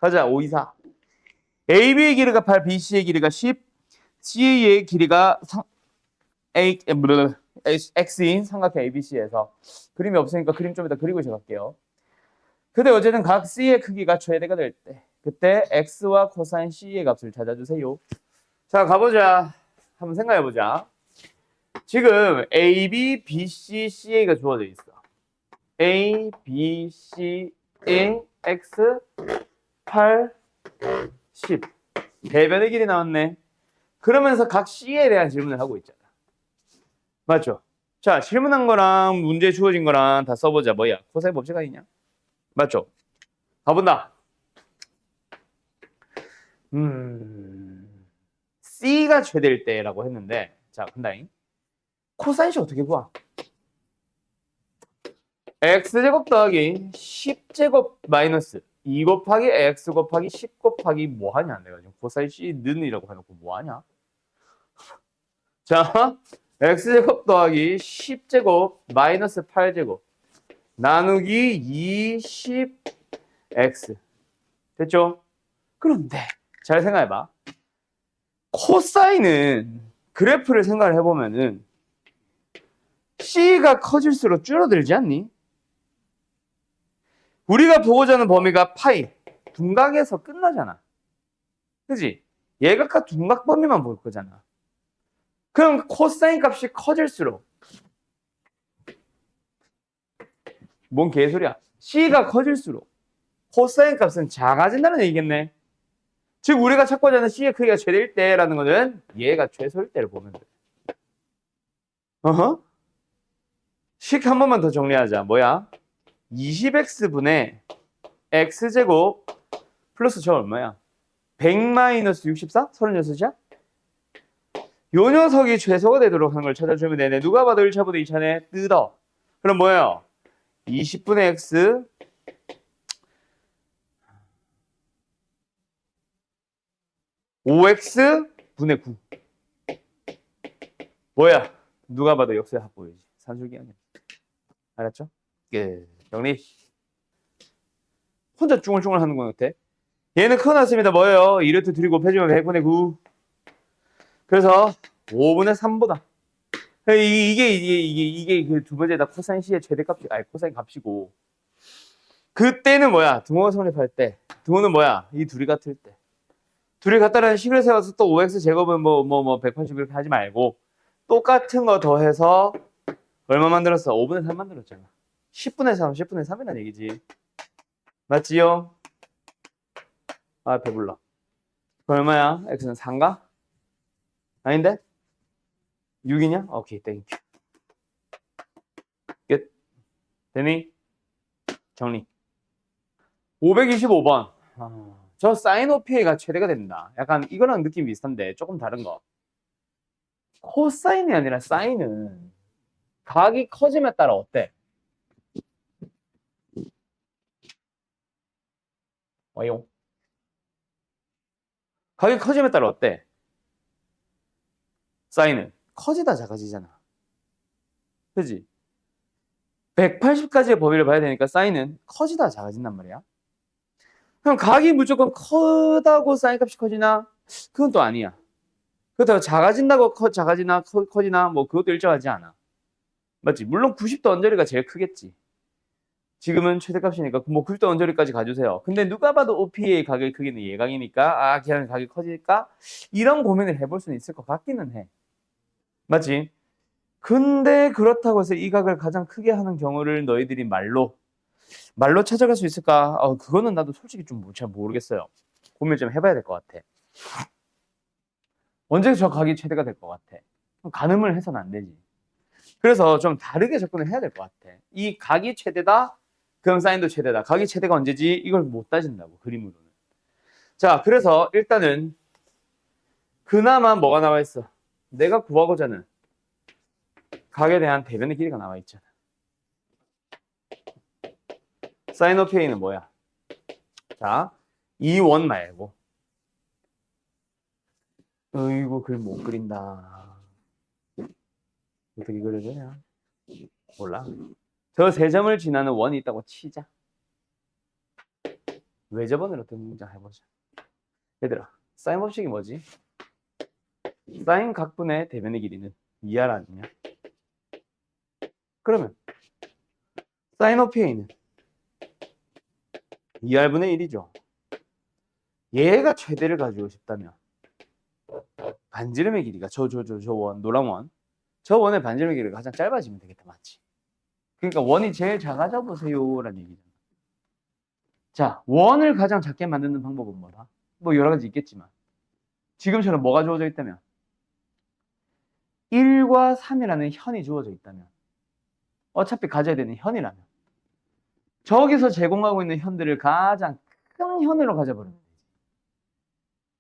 가자. 5, 2, 4. AB의 길이가 8, BC의 길이가 10, CA의 길이가 X인 삼각형 ABC에서 그림이 없으니까 그림 좀 이따 그리고 시작할게요. 근데 어쨌든 각 C의 크기가 최대가 될 때 그때 X와 코사인 C의 값을 찾아주세요. 자, 가보자. 한번 생각해보자. 지금 A, B, B, C, CA가 주어져 있어. A, B, C, A, X, 8, 10. 대변의 길이 나왔네. 그러면서 각 C에 대한 질문을 하고 있잖아. 맞죠? 자, 질문한 거랑 문제 주어진 거랑 다 써보자. 뭐야? 코사인 법칙 아니냐? 맞죠? 가본다. C가 최대일 때라고 했는데, 자, 간다잉. 코사인시 어떻게 구하? X제곱 더하기 10제곱 마이너스 2 곱하기 X 곱하기 10 곱하기 뭐 하냐? 내가 지금 코사인 C는 이라고 해놓고 뭐 하냐? 자, X제곱 더하기 10제곱 마이너스 8제곱 나누기 20X. 됐죠? 그런데 잘 생각해봐. 코사인은 그래프를 생각을 해보면은 C가 커질수록 줄어들지 않니? 우리가 보고자 하는 범위가 파이, 둔각에서 끝나잖아. 그지? 예각과 둔각 범위만 볼 거잖아. 그럼 코사인 값이 커질수록 뭔 개소리야? C가 커질수록 코사인 값은 작아진다는 얘기겠네. 즉 우리가 찾고자 하는 C의 크기가 최대일 때라는 거는 얘가 최소일 때를 보면 돼. 어허? 식 한 번만 더 정리하자. 뭐야? 20x분의 x제곱 플러스 저 얼마야? 100 마이너스 64? 36이야? 요 녀석이 최소가 되도록 하는 걸 찾아주면 되네. 누가 봐도 1차보다 2차네. 뜯어. 그럼 뭐예요? 20분의 x 5x분의 9. 뭐야? 누가 봐도 역수의 합보이지. 산술기 아니야. 알았죠? 예. 정리. 혼자 쭈글쭈글 하는 것 같아. 얘는 커놨습니다. 뭐예요? 2루트 들이고 곱해주면 100분의 9. 그래서 5분의 3보다. 이게 그 두 번째 다 코사인 C의 최대값이, 아니 코사인 값이고. 그때는 뭐야? 등호가 성립할 때. 등호는 뭐야? 이 둘이 같을 때. 둘이 같다라는 식을 세워서 또 5x 제곱은 180 이렇게 하지 말고 똑같은 거 더해서 얼마 만들었어? 5분의 3 만들었잖아. 10분의 3, 10분의 3이라는 얘기지. 맞지요? 아, 배불러. 얼마야? x는 4인가? 아닌데? 6이냐? 오케이, 땡큐. 끝. 되니? 정리. 525번. 저 사인 OPA가 최대가 된다. 약간 이거랑 느낌 비슷한데 조금 다른 거. 코사인이 아니라 사인은 각이 커짐에 따라 어때? 와요. 각이 커짐에 따라 어때? 사인은 커지다 작아지잖아. 그지? 180까지의 범위를 봐야 되니까 사인은 커지다 작아진단 말이야. 그럼 각이 무조건 크다고 사인 값이 커지나? 그건 또 아니야. 그렇다고 작아진다고 작아지나 커지나 뭐 그것도 일정하지 않아. 맞지? 물론 90도 언저리가 제일 크겠지. 지금은 최대값이니까 뭐 90도 언저리까지 가주세요. 근데 누가 봐도 OP의 각의 크기는 예각이니까 그냥 각이 커질까? 이런 고민을 해볼 수는 있을 것 같기는 해. 맞지? 근데 그렇다고 해서 이 각을 가장 크게 하는 경우를 너희들이 말로 찾아갈 수 있을까? 그거는 나도 솔직히 좀 잘 모르겠어요. 고민 좀 해봐야 될 것 같아. 언제 저 각이 최대가 될 것 같아? 가늠을 해서는 안 되지. 그래서 좀 다르게 접근을 해야 될 것 같아. 이 각이 최대다, 그럼 사인도 최대다. 각이 최대가 언제지? 이걸 못 따진다고, 그림으로는. 자, 그래서 일단은 그나마 뭐가 나와 있어? 내가 구하고자 하는 각에 대한 대변의 길이가 나와 있잖아. 사인 오브 A는 뭐야? 자, 이 원 말고. 어이구, 글 못 그린다. 어떻게 그려야 되냐? 몰라. 저 세 점을 지나는 원이 있다고 치자. 외접원으로 등장해보자. 얘들아, 사인 법칙이 뭐지? 사인 각분의 대변의 길이는 2R 아니냐? 그러면 사인 오브 A는 2R분의 1이죠. 얘가 최대를 가지고 싶다면 반지름의 길이가 저 원, 노란 원. 저 원의 반지름의 길이가 가장 짧아지면 되겠다, 맞지? 그러니까 원이 제일 작아져 보세요라는 얘기잖아. 자, 원을 가장 작게 만드는 방법은 뭐다? 뭐 여러 가지 있겠지만 지금처럼 뭐가 주어져 있다면 1과 3이라는 현이 주어져 있다면 어차피 가져야 되는 현이라면 저기서 제공하고 있는 현들을 가장 큰 현으로 가져버리면 되지.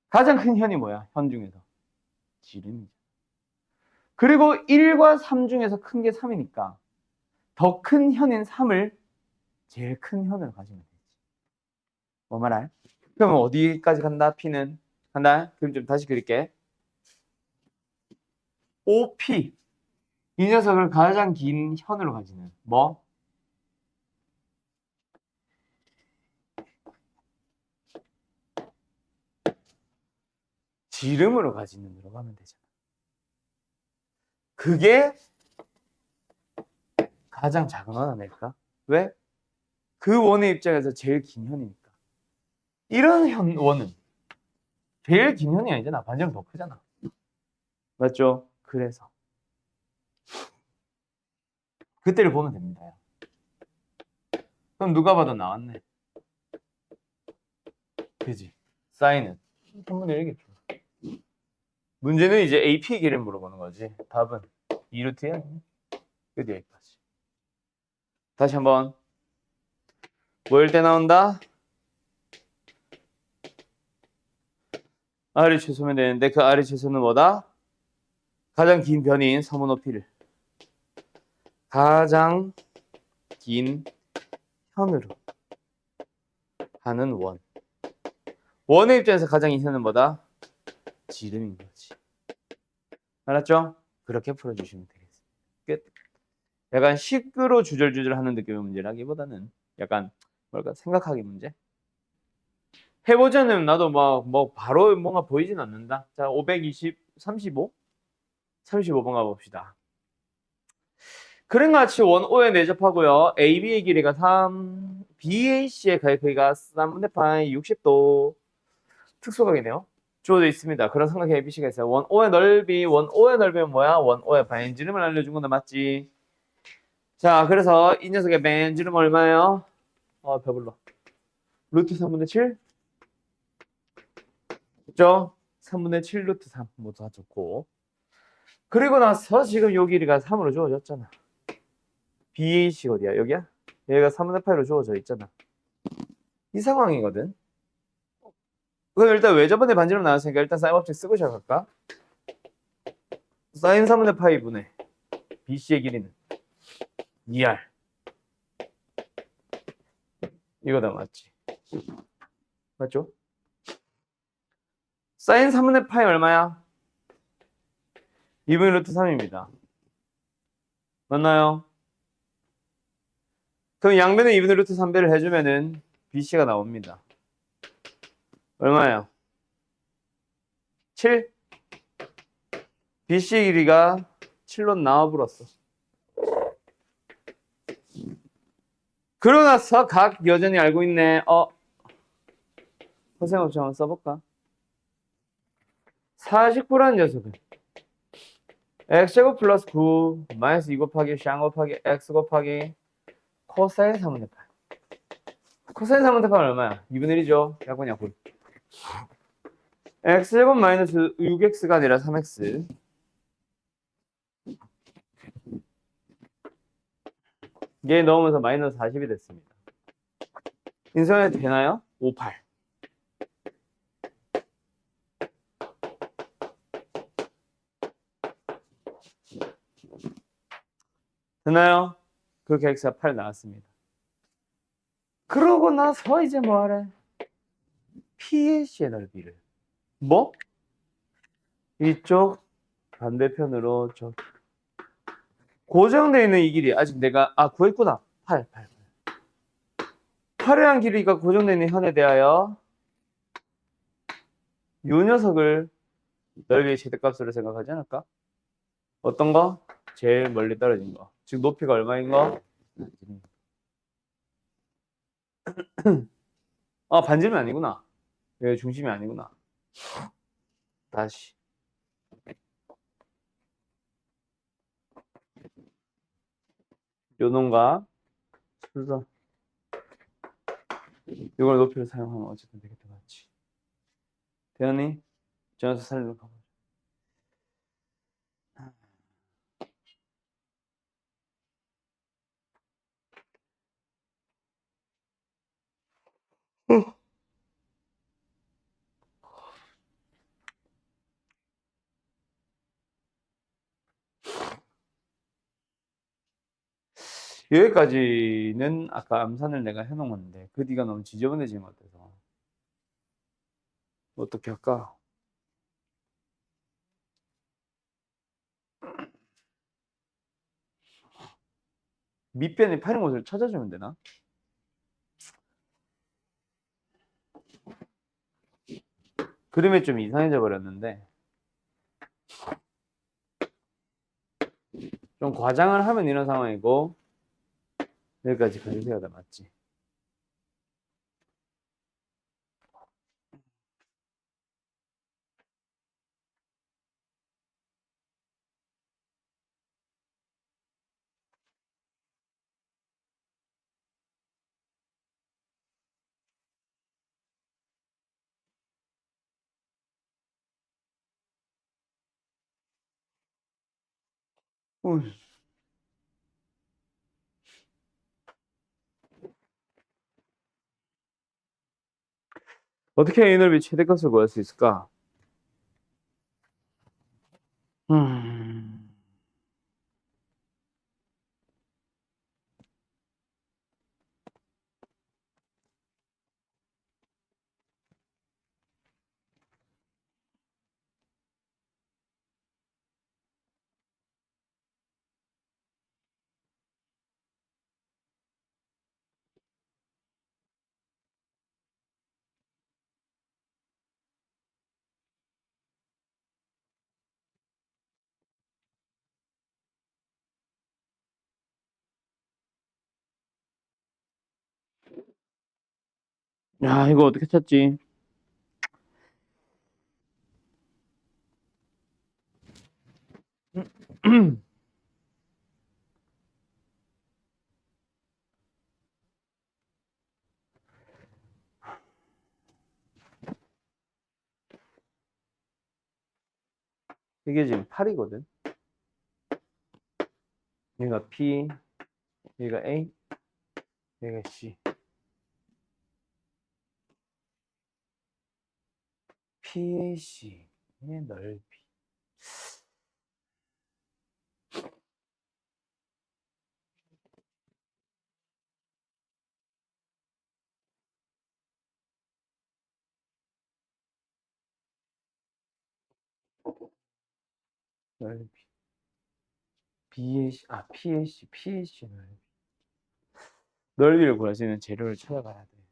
가장 큰 현이 뭐야? 현 중에서 지름이죠. 그리고 1과 3 중에서 큰 게 3이니까 더 큰 현인 3을 제일 큰 현으로 가지면 되지. 뭐 말할? 그러면 어디까지 간다? P는 간다. 그럼 좀 다시 그릴게. OP 이 녀석을 가장 긴 현으로 가지는 뭐? 지름으로 가지는 으로 가면 되잖아. 그게 가장 작은 원 아닐까? 왜? 그 원의 입장에서 제일 긴 현이니까. 이런 원은 제일 긴 현이 아니잖아. 반지름 더 크잖아. 맞죠? 그래서 그때를 보면 됩니다. 그럼 누가 봐도 나왔네. 그지? 사인은 3분의 1이겠죠. 문제는 이제 AP 길을 물어보는 거지. 답은 2루트야. 끝 여기까지. 다시 한번. 뭐일 때 나온다? R이 최소면 되는데 그 R이 최소는 뭐다? 가장 긴 변인 서문 높이를 가장 긴 현으로 하는 원. 원의 입장에서 가장 긴 현은 뭐다? 지름인 거지. 알았죠? 그렇게 풀어주시면 되겠습니다. 끝. 약간 식으로 주절주절 하는 느낌의 문제라기보다는 약간 뭐랄까 생각하기 문제. 해보자는 나도 뭐 바로 뭔가 보이진 않는다. 자, 520, 35? 35번 가봅시다. 그림과 같이 원 O에 내접하고요. AB의 길이가 3, BAC의 크기가 3분의 파이 60도. 특수각이네요. 주어져 있습니다. 그런 삼각형 ABC가 있어요. 원 O의 넓이, 원 O의 넓이는 뭐야? 원 O의 반지름을 알려준 건데 맞지? 자, 그래서 이 녀석의 반지름 얼마예요? 배불러. 루트 3분의 7? 그죠? 3분의 7 루트 3 모두 다 좋고. 그리고 나서 지금 요 길이가 3으로 주어졌잖아. BAC 어디야? 여기야? 얘가 3분의 8로 주어져 있잖아. 이 상황이거든. 그럼 일단 왜 저번에 반지름 나왔으니까 일단 사인 법칙 쓰고 시작할까? 사인 3분의 파이 분의 BC의 길이는 2R. 이거다 맞지? 맞죠? 사인 3분의 파이 얼마야? 2분의 루트 3입니다. 맞나요? 그럼 양변에 2분의 루트 3배를 해주면은 BC가 나옵니다. 얼마예요? 7? BC 길이가 7로 나와버렸어. 그러고 나서 각 여전히 알고 있네. 허생 없이 한번 써볼까? 49라는 녀석은 x제곱 플러스 9 마이너스 2 곱하기 샹 곱하기 x 곱하기 코사인 3분의 8. 코사인 3분의 8은 얼마야? 2분의 1이죠. 약분 약분. x제곱 마이너스 6x가 아니라 3x. 얘 넣으면서 마이너스 40이 됐습니다. 인수해도 되나요? 58. 되나요? 그렇게 x가 8 나왔습니다. 그러고 나서 이제 뭐 하래? PAC의 넓이를 뭐? 이쪽 반대편으로 저 고정되어 있는 이 길이 아직 내가 구했구나. 8. 화려한 길이가 고정되어 있는 현에 대하여 요 녀석을 넓이의 최대값으로 생각하지 않을까? 어떤 거? 제일 멀리 떨어진 거. 즉 높이가 얼마인 거? 아, 반지름이 아니구나. 여기 중심이 아니구나. 다시. 요 놈과 순서. 이걸 높이로 사용하면 어쨌든 되겠다, 맞지? 대현이, 전화서 살리러 가보자. 여기까지는 아까 암산을 내가 해놓은 건데 그 뒤가 너무 지저분해진 것 같아서 어떻게 할까? 밑변에 파는 곳을 찾아주면 되나? 그림이 좀 이상해져 버렸는데 좀 과장을 하면 이런 상황이고 여기까지 가주세요. 다 맞지? 어떻게 A 넓이 최대값을 구할 수 있을까? 음... 야, 이거 어떻게 찾지? 이게 지금 8이거든. 여기가 P, 여기가 A, 여기가 C. PAC의 넓이. 넓이. BAC, PAC 넓이. 넓이를 구할 수 있는 재료를 찾아가야 돼.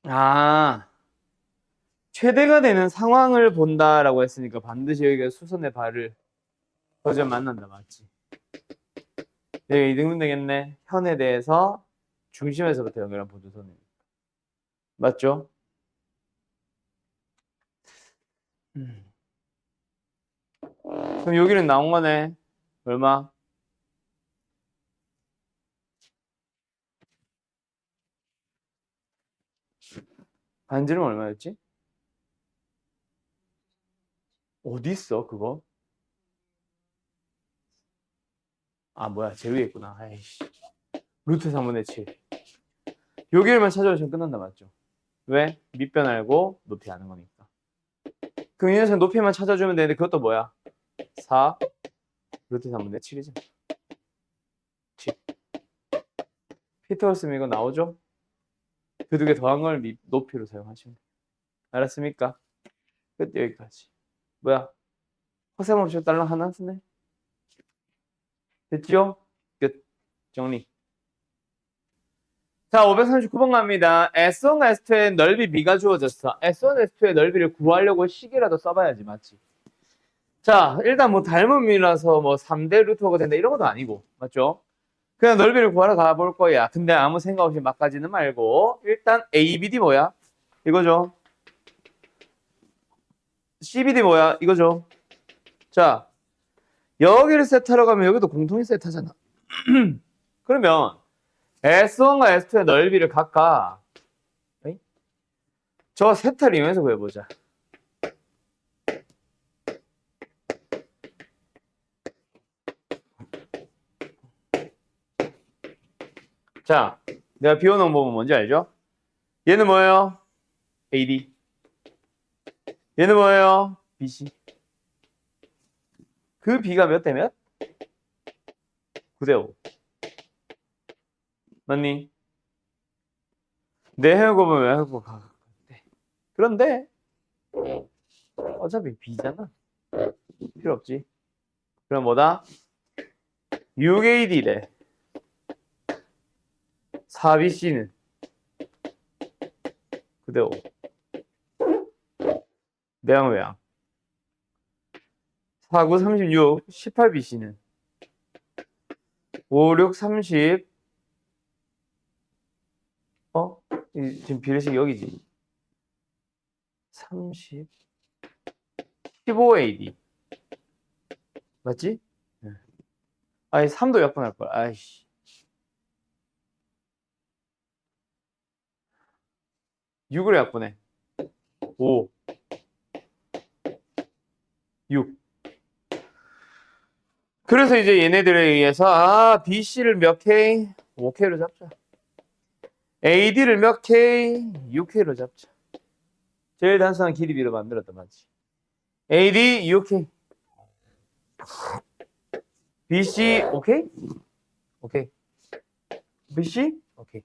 아, 최대가 되는 상황을 본다라고 했으니까 반드시 여기가 수선의 발을 거저 만난다, 맞지? 여기가 이등분 되겠네. 현에 대해서 중심에서부터 연결한 보조선이. 맞죠? 그럼 여기는 나온 거네. 얼마? 반지름 얼마였지? 어디 있어, 그거? 아, 뭐야, 제 위에 있구나. 아이씨. 루트 3분의 7. 여기를만 찾아오시면 끝난다, 맞죠? 왜? 밑변 알고 높이 아는 거니까. 그럼 이 녀석 높이만 찾아주면 되는데 그것도 뭐야? 4 루트 3분의 7이죠. 7. 피터스면 이거 나오죠? 그 두 개 더한 걸 높이로 사용하시면 돼요. 알았습니까? 끝 여기까지. 뭐야? 허세모션 달러 하나 쓰네? 됐죠? 끝. 정리. 자, 539번 갑니다. S1과 S2의 넓이 B가 주어졌어. S1, S2의 넓이를 구하려고 식이라도 써봐야지, 맞지? 자, 일단 뭐 닮은 미라서 뭐 3대 루트가 된다 이런 것도 아니고, 맞죠? 그냥 넓이를 구하러 가볼 거야. 근데 아무 생각 없이 막 가지는 말고, 일단 ABD 뭐야? 이거죠. CBD 뭐야? 이거죠. 자, 여기를 세트하러 가면 여기도 공통인 세트하잖아. 그러면 S1과 S2의 넓이를 각각 저 세타를 이용해서 구해보자. 자, 내가 비워놓은 부분 뭔지 알죠? 얘는 뭐예요? AD. 얘는 뭐예요? BC. 그 B가 몇 대 몇? 9대 5. 맞니? 내 해고보면 왜 해고 가? 그런데 어차피 B잖아. 필요 없지. 그럼 뭐다? 6AD래. 4BC는 9대 5. 내양 외양. 4, 9, 36, 18BC는 5, 6, 30. 지금 비례식 여기지. 30, 15AD. 맞지? 네. 아니, 3도 약분할 걸. 아이씨. 6을 약분해. 5, 6. 그래서 이제 얘네들에 의해서 BC를 몇 K? 5K로 잡자. AD를 몇 K? 6K로 잡자. 제일 단순한 길이비로 만들었단 말이지. AD 6K. BC 오케이? 오케이. BC? 오케이.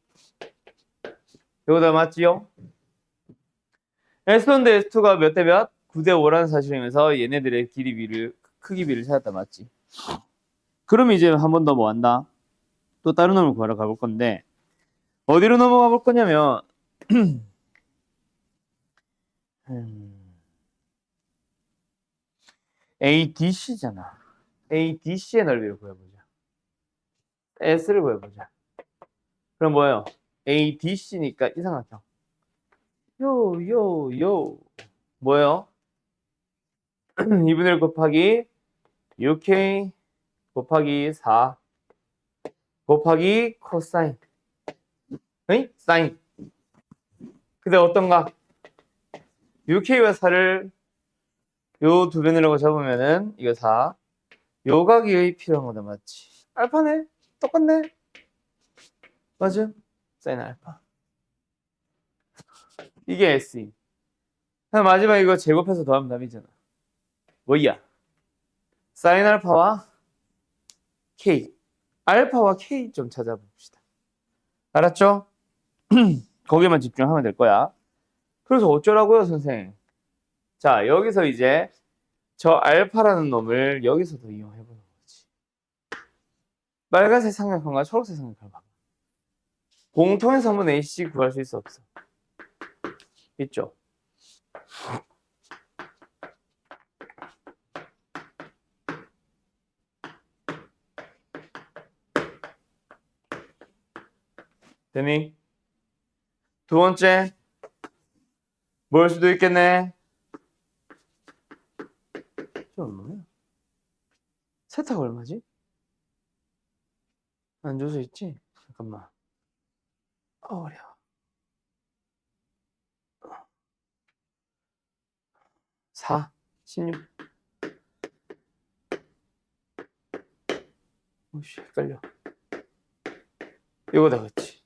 이거다 맞지요? S1 대 S2가 몇 대 몇? 9대 5라는 사실이면서 얘네들의 크기비를 찾았다 맞지? 그럼 이제 한 번 더 뭐 한다? 또 다른 놈을 구하러 가볼 건데 어디로 넘어가 볼 거냐면 ADC잖아. ADC의 넓이를 구해보자. S를 구해보자. 그럼 뭐예요? ADC니까 이 삼각형. 요. 뭐예요? 2분의 1 곱하기 6K 곱하기 4 곱하기 코사인. 응? 사인. 근데 어떤 각? 6K와 4를 요 두 변이라고 잡으면은 이거 4. 요 각이 필요한 거다 맞지? 알파네? 똑같네? 맞음? 사인 알파. 이게 SE. 마지막 이거 제곱해서 더하면 답이잖아. 뭐야? 사인 알파와 K. 알파와 K 좀 찾아봅시다. 알았죠? 거기만 집중하면 될 거야. 그래서 어쩌라고요, 선생? 자, 여기서 이제 저 알파라는 놈을 여기서도 이용해보는 거지. 빨간색 삼각형과 초록색 삼각형 봐. 공통의 선분 AC 구할 수 있어 없어? 있죠? 되니? 두 번째, 뭘 수도 있겠네. 저 얼마야? 세타가 얼마지? 안 줘서 있지? 잠깐만. 어려워. 4, 16. 오씨, 헷갈려. 이거다, 그치?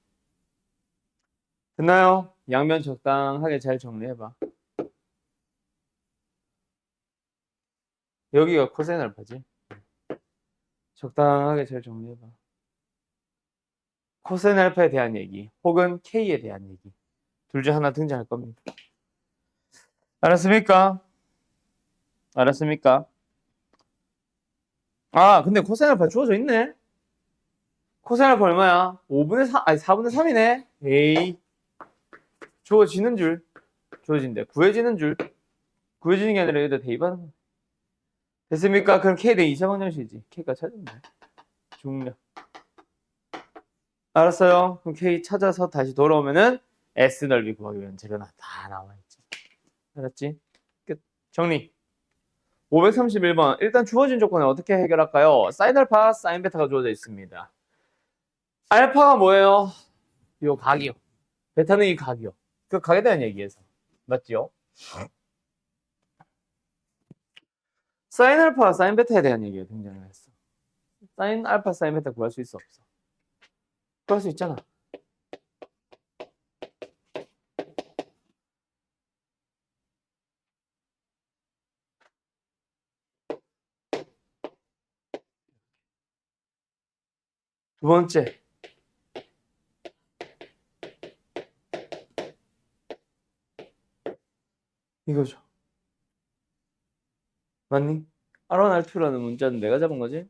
됐나요? 양면 적당하게 잘 정리해봐. 여기가 코사인 알파지? 적당하게 잘 정리해봐. 코사인 알파에 대한 얘기 혹은 K에 대한 얘기 둘 중 하나 등장할 겁니다. 알았습니까? 알았습니까? 아 근데 코사인 알파 주어져 있네. 코사인 알파 얼마야? 5분의 3, 아니 4분의 3이네. 에이. 주어지는 줄. 주어진대. 구해지는 줄. 구해지는 게 아니라 여기다 대입하는 거. 됐습니까? 그럼 K 대 2차 방정식이지. K가 찾으면 돼. 중력. 알았어요. 그럼 K 찾아서 다시 돌아오면은 S 넓이 구하기 위한 재료나 다 나와있지. 알았지? 끝. 정리. 531번. 일단 주어진 조건을 어떻게 해결할까요? 사인 알파, 사인 베타가 주어져 있습니다. 알파가 뭐예요? 요 각이요. 베타는 이 각이요. 그 각에 대한 얘기에서. 맞지요? 사인 알파, 사인 베타에 대한 얘기가 등장을 했어. 사인 알파, 사인 베타 구할 수 있어, 없어? 구할 수 있잖아. 두 번째. 이거죠. 맞니? R1, R2라는 문자는 내가 잡은 거지?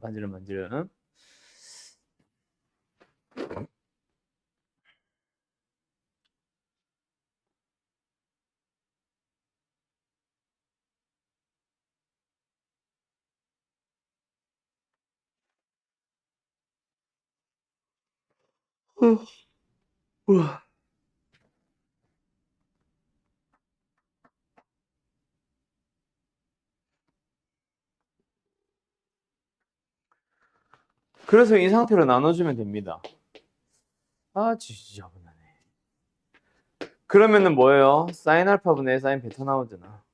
반지름, 반지름. 우와. 그래서 이 상태로 나눠주면 됩니다. 아, 지저분하네. 그러면은 뭐예요? 사인 알파분의 사인 베타 나오잖아.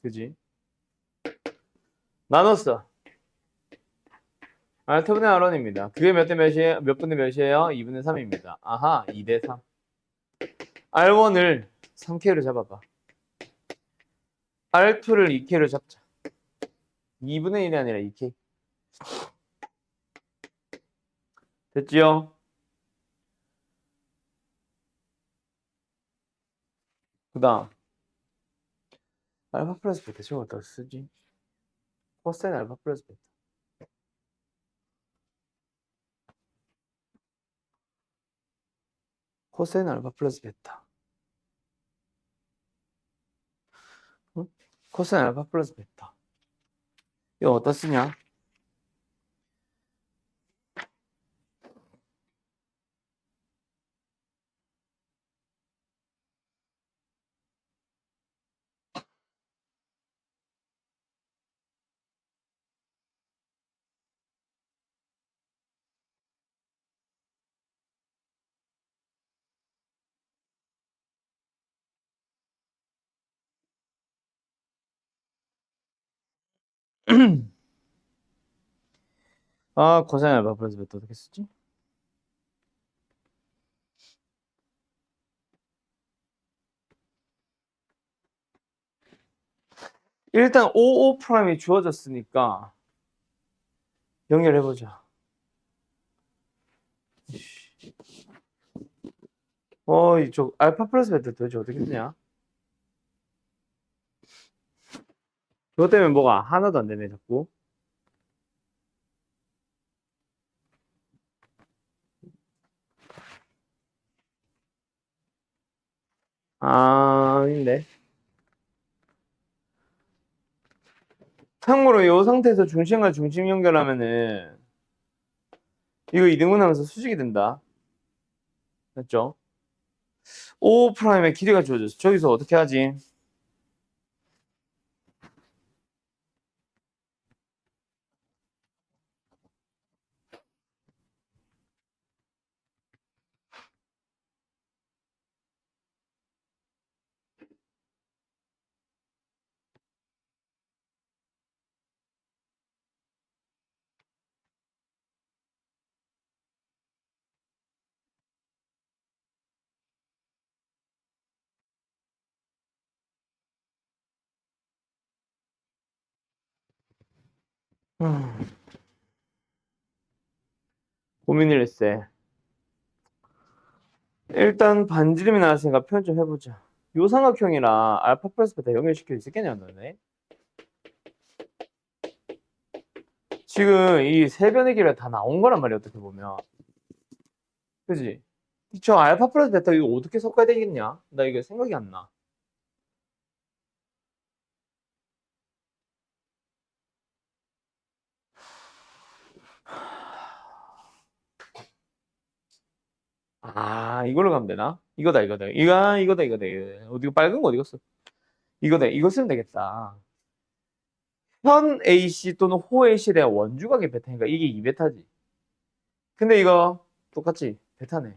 그지? 나눴어. 알타분의 R1입니다. 그게 몇 대 몇이에요? 몇 분의 몇이에요? 2분의 3입니다. 아하, 2대 3. R1을 3K로 잡아봐. R2를 2K로 잡자. 2분의 1이 아니라 2K. 됐지요? 그 다음 알파 플러스 베타 저거 어디다 쓰지? 코사인 알파 플러스 베타. 코사인 알파 플러스 베타. 응? 코사인 알파 플러스 베타. 이거 어디다 쓰냐? 아, 코사인 알파 플러스 베타 어떻게 쓰지? 일단 55 프라임이 주어졌으니까 연결해보자. 이쪽 알파 플러스 베타 도대체 어떻게 쓰냐? 그것 때문에 뭐가 하나도 안 되네, 자꾸. 아닌데. 참고로 이 상태에서 중심과 중심 연결하면은 이거 2등분 하면서 수직이 된다. 맞죠? 5 프라임의 길이가 주어졌어. 저기서 어떻게 하지? 고민을 했어. 일단 반지름이 나왔으니까 표현 좀 해보자. 요 삼각형이랑 알파 플러스 베타 연결시켜 있었겠냐 너네? 지금 이 세 변의 길이 다 나온 거란 말이야, 어떻게 보면. 그지? 저 알파 플러스 베타 이거 어떻게 섞어야 되겠냐? 나 이거 생각이 안 나. 아, 이걸로 가면 되나? 이거다. 이거다. 어디 빨간 거 어디 갔어? 이거다. 이거 쓰면 되겠다. 현 AC 또는 호 AC에 대한 원주각의 베타니까 이게 2베타지. 근데 이거 똑같지? 베타네.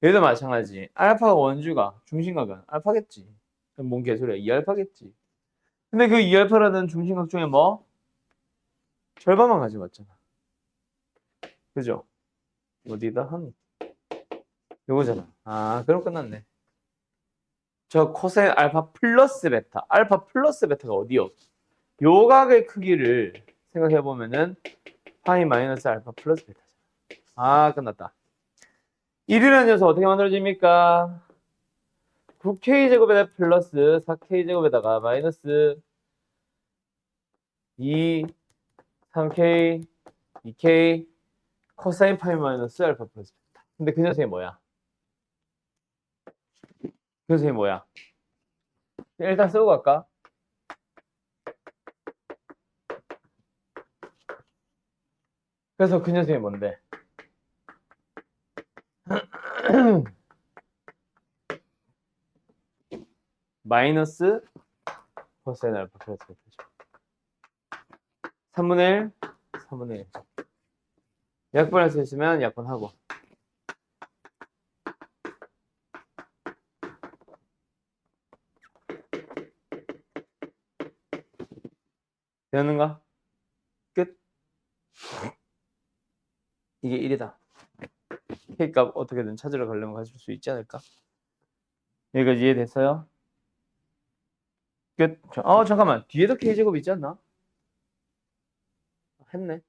얘도 마찬가지. 알파가 원주각, 중심각은 알파겠지. 그럼 뭔 개소리야? 2알파겠지. 근데 그 2알파라는 중심각 중에 뭐? 절반만 가지고 왔잖아. 그죠? 어디다 하니? 요거잖아. 아, 그럼 끝났네. 저 코사인 알파 플러스 베타. 알파 플러스 베타가 어디요? 요 각의 크기를 생각해 보면은 파이 마이너스 알파 플러스 베타잖아. 아, 끝났다. 1이라는 녀석 어떻게 만들어집니까? 9k제곱에다 플러스 4k제곱에다가 마이너스 2, 3k, 2k 코사인 파이 마이너스 알파 플러스 베타. 근데 그 녀석이 뭐야? 그 녀석이 뭐야? 일단 쓰고 갈까? 그래서 그 녀석이 뭔데? 마이너스 코사인 알파 플러스 베타죠. 3분의 1, 3분의 1. 약분할 수 있으면 약분하고. 되는가? 끝. 이게 1이다. K값 어떻게든 찾으러 가려면 가질 수 있지 않을까? 여기까지 이해됐어요? 끝. 잠깐만. 뒤에도 K제곱 있지 않나? 했네.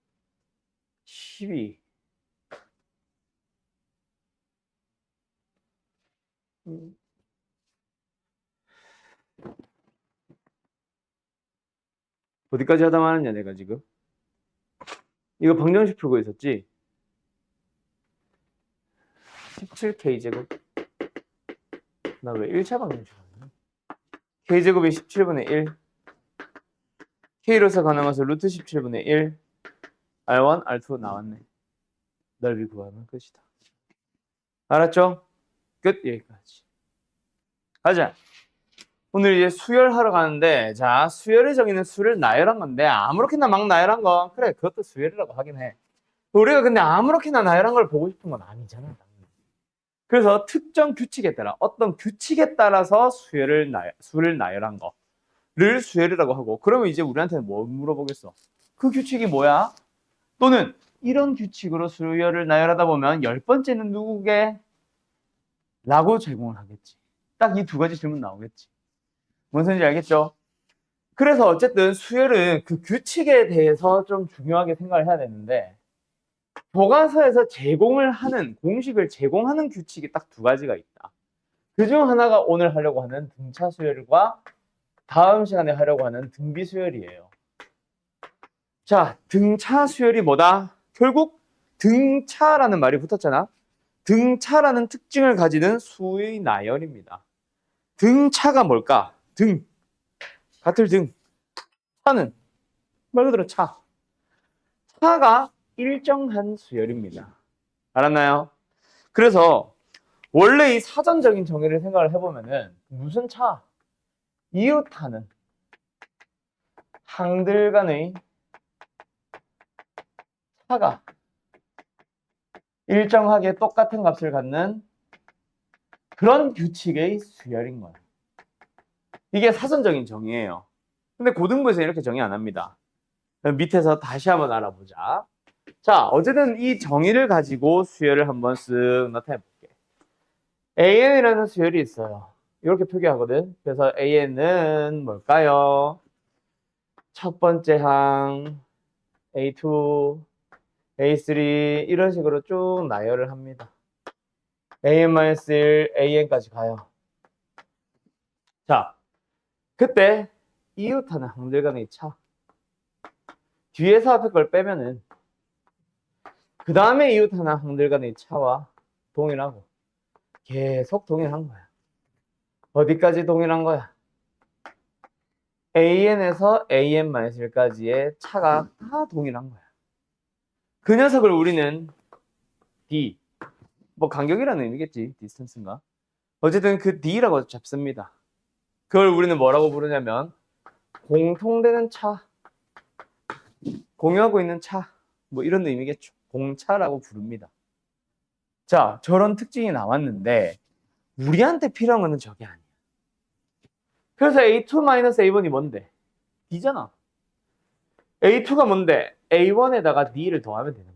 12. 어디까지 하다 말았냐, 내가 지금? 이거 방정식 풀고 있었지? 17K제곱. 나 왜 1차 방정식 하냐? K제곱이 17분의 1. K로서 가능한 수 루트 17분의 1. R1, R2 나왔네. 넓이 구하면 끝이다. 알았죠? 끝. 여기까지. 가자. 오늘 이제 수열하러 가는데, 자, 수열의 정의는 수를 나열한 건데, 아무렇게나 막 나열한 거, 그래, 그것도 수열이라고 하긴 해. 우리가 근데 아무렇게나 나열한 걸 보고 싶은 건 아니잖아. 그래서 특정 규칙에 따라, 어떤 규칙에 따라서 수를 나열한 거를 수열이라고 하고, 그러면 이제 우리한테는 뭐 물어보겠어? 그 규칙이 뭐야? 또는 이런 규칙으로 수열을 나열하다 보면 10번째는 누구게? 라고 제공을 하겠지. 딱 이 두 가지 질문 나오겠지. 뭔 소리인지 알겠죠? 그래서 어쨌든 수열은 그 규칙에 대해서 좀 중요하게 생각을 해야 되는데, 교과서에서 제공을 하는, 공식을 제공하는 규칙이 딱 두 가지가 있다. 그중 하나가 오늘 하려고 하는 등차 수열과 다음 시간에 하려고 하는 등비 수열이에요. 자, 등차 수열이 뭐다? 결국 등차라는 말이 붙었잖아. 등차라는 특징을 가지는 수의 나열입니다. 등차가 뭘까? 등. 같을 등. 차는 말 그대로 차. 차가 일정한 수열입니다. 알았나요? 그래서 원래 이 사전적인 정의를 생각을 해보면은 무슨 차? 이웃하는 항들 간의 차가 일정하게 똑같은 값을 갖는 그런 규칙의 수열인 거예요. 이게 사전적인 정의예요. 근데 고등부에서 이렇게 정의 안 합니다. 밑에서 다시 한번 알아보자. 자, 어쨌든 이 정의를 가지고 수열을 한번 쓱 나타내 볼게. AN이라는 수열이 있어요. 이렇게 표기하거든. 그래서 AN은 뭘까요? 첫 번째 항, A2, A3 이런 식으로 쭉 나열을 합니다. AN-1, AN까지 가요. 자, 그때 이웃하는 항들 간의 차. 뒤에서 앞에 걸 빼면은 그 다음에 이웃하나 항들 간의 차와 동일하고 계속 동일한 거야. 어디까지 동일한 거야? AN에서 AN-1까지의 차가 다 동일한 거야. 그 녀석을 우리는 D, 뭐 간격이라는 의미겠지, 디스턴스인가? 어쨌든 그 D라고 잡습니다. 그걸 우리는 뭐라고 부르냐면 공통되는 차, 공유하고 있는 차, 뭐 이런 의미겠죠. 공차라고 부릅니다. 자, 저런 특징이 나왔는데 우리한테 필요한 거는 저게 아니야. 그래서 A2-A1이 뭔데? D잖아. A2가 뭔데? A1에다가 D를 더하면 되는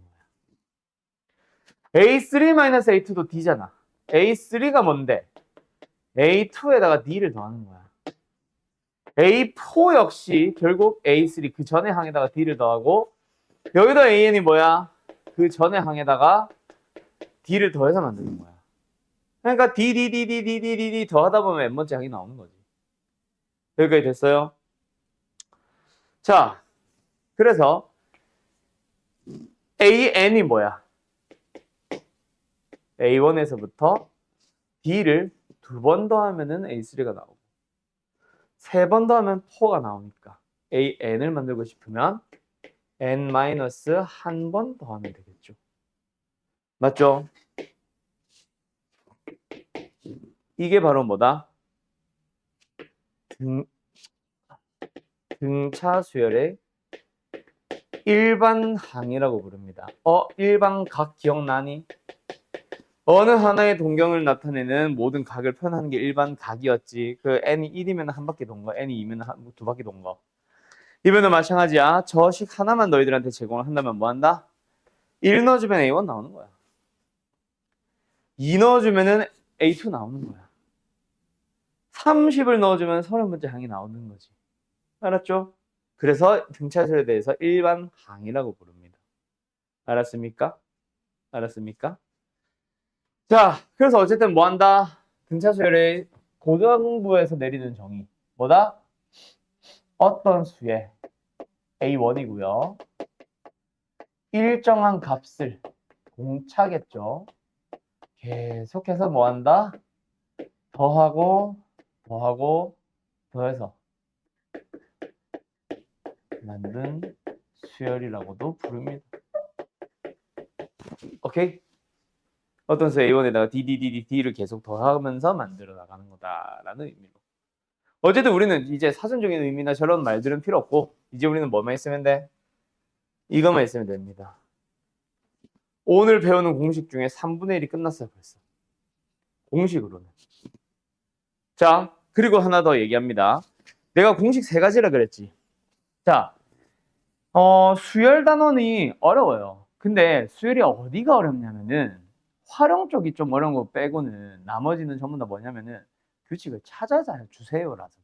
거야. A3-A2도 D잖아. A3가 뭔데? A2에다가 D를 더하는 거야. A4 역시 결국 A3 그 전의 항에다가 D를 더하고 여기도 AN이 뭐야? 그 전의 항에다가 D를 더해서 만드는 거야. 그러니까 D 더하다 보면 n번째 항이 나오는 거지. 여기까지 됐어요? 자, 그래서 AN이 뭐야? A1에서부터 D를 2번 더하면은 A3가 나오고 3번 더하면 4가 나오니까 AN을 만들고 싶으면 N-1번 더하면 되겠죠. 맞죠? 이게 바로 뭐다? 등차 수열의 일반항이라고 부릅니다. 일반각 기억나니? 어느 하나의 동경을 나타내는 모든 각을 표현하는 게 일반각이었지. 그 n이 1이면 한 바퀴 돈 거, n이 2면 두 바퀴 돈 거. 이번에도 마찬가지야. 저식 하나만 너희들한테 제공을 한다면 뭐 한다? 1 넣어주면 A1 나오는 거야. 2 넣어주면 A2 나오는 거야. 30을 넣어주면 30번째 항이 나오는 거지. 알았죠? 그래서 등차수열에 대해서 일반항이라고 부릅니다. 알았습니까? 알았습니까? 자, 그래서 어쨌든 뭐 한다? 등차수열의 고등부에서 내리는 정의. 뭐다? 어떤 수의 A1이고요. 일정한 값을 공차겠죠. 계속해서 뭐 한다? 더하고 더해서 만든 수열이라고도 부릅니다. 오케이? 어떤 수 A1에다가 D를 계속 더하면서 만들어 나가는 거다라는 의미로. 어쨌든 우리는 이제 사전적인 의미나 저런 말들은 필요 없고 이제 우리는 뭐만 있으면 돼? 이것만 있으면 됩니다. 오늘 배우는 공식 중에 3분의 1이 끝났어요. 벌써. 공식으로는. 자, 그리고 하나 더 얘기합니다. 내가 공식 3가지라 그랬지. 자, 수열 단원이 어려워요. 근데 수열이 어디가 어렵냐면은 활용 쪽이 좀 어려운 거 빼고는 나머지는 전부 다 뭐냐면은 규칙을 찾아주세요라서.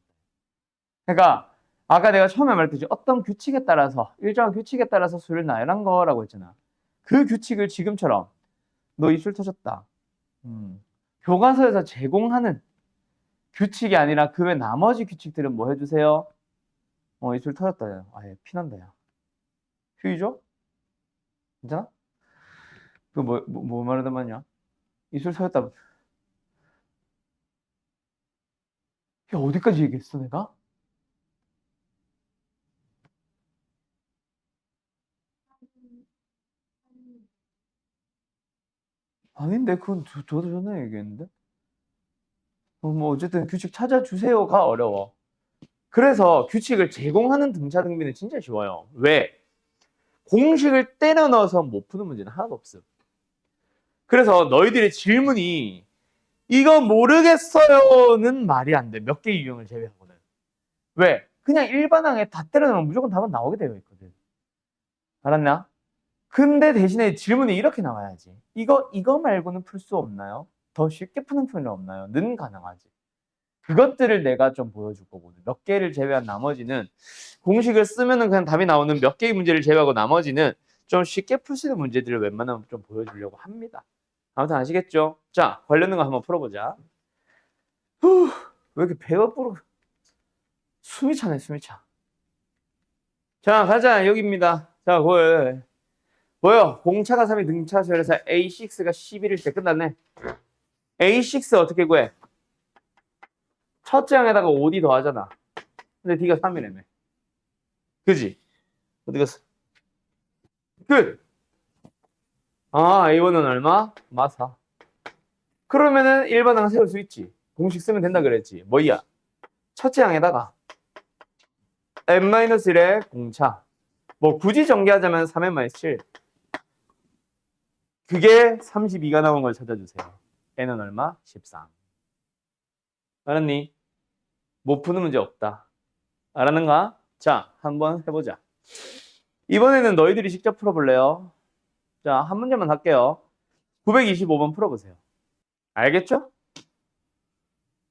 그러니까 아까 내가 처음에 말했듯이 어떤 규칙에 따라서 일정한 규칙에 따라서 수를 나열한 거라고 했잖아. 그 규칙을 지금처럼 너 입술 터졌다. 교과서에서 제공하는 규칙이 아니라 그 외 나머지 규칙들은 뭐 해주세요? 입술 터졌다. 아예 피난다. 야. 휴이죠? 괜찮아? 그 뭐 말하던 말이야? 입술 터졌다. 야, 어디까지 얘기했어 내가? 아닌데 그건 저도 전에 얘기했는데. 뭐 어쨌든 규칙 찾아주세요가 어려워. 그래서 규칙을 제공하는 등차 등비는 진짜 쉬워요. 왜? 공식을 때려 넣어서 못 푸는 문제는 하나도 없음. 그래서 너희들의 질문이 이거 모르겠어요는 말이 안 돼. 몇 개 유형을 제외하고는. 왜? 그냥 일반항에 다 때려 넣으면 무조건 답은 나오게 되어 있거든. 알았나? 근데 대신에 질문이 이렇게 나와야지. 이거 말고는 풀 수 없나요? 더 쉽게 푸는 표현이 없나요? 는 가능하지. 그것들을 내가 좀 보여줄 거거든. 몇 개를 제외한 나머지는 공식을 쓰면은 그냥 답이 나오는 몇 개의 문제를 제외하고 나머지는 좀 쉽게 풀 수 있는 문제들을 웬만하면 좀 보여주려고 합니다. 아무튼 아시겠죠? 자, 관련된 거 한번 풀어보자. 왜 이렇게 배가 부르 숨이 차네, 숨이 차. 자, 가자. 여기입니다. 자, 그걸 뭐요? 공차가 3이 등차수열에서 A6가 11일 때 끝났네. A6 어떻게 구해? 첫째 항에다가 5D 더하잖아. 근데 D가 3이라며. 그지? 어디 갔어? 끝! 아, A1은 얼마? 마사. 그러면은 일반 항 세울 수 있지. 공식 쓰면 된다 그랬지. 뭐야? 첫째 항에다가 n-1의 공차. 뭐 굳이 전개하자면 3n-7. 그게 32가 나온 걸 찾아주세요. n은 얼마? 13. 알았니? 못 푸는 문제 없다. 알았는가? 자, 한번 해보자. 이번에는 너희들이 직접 풀어볼래요? 자, 한 문제만 할게요. 925번 풀어보세요. 알겠죠?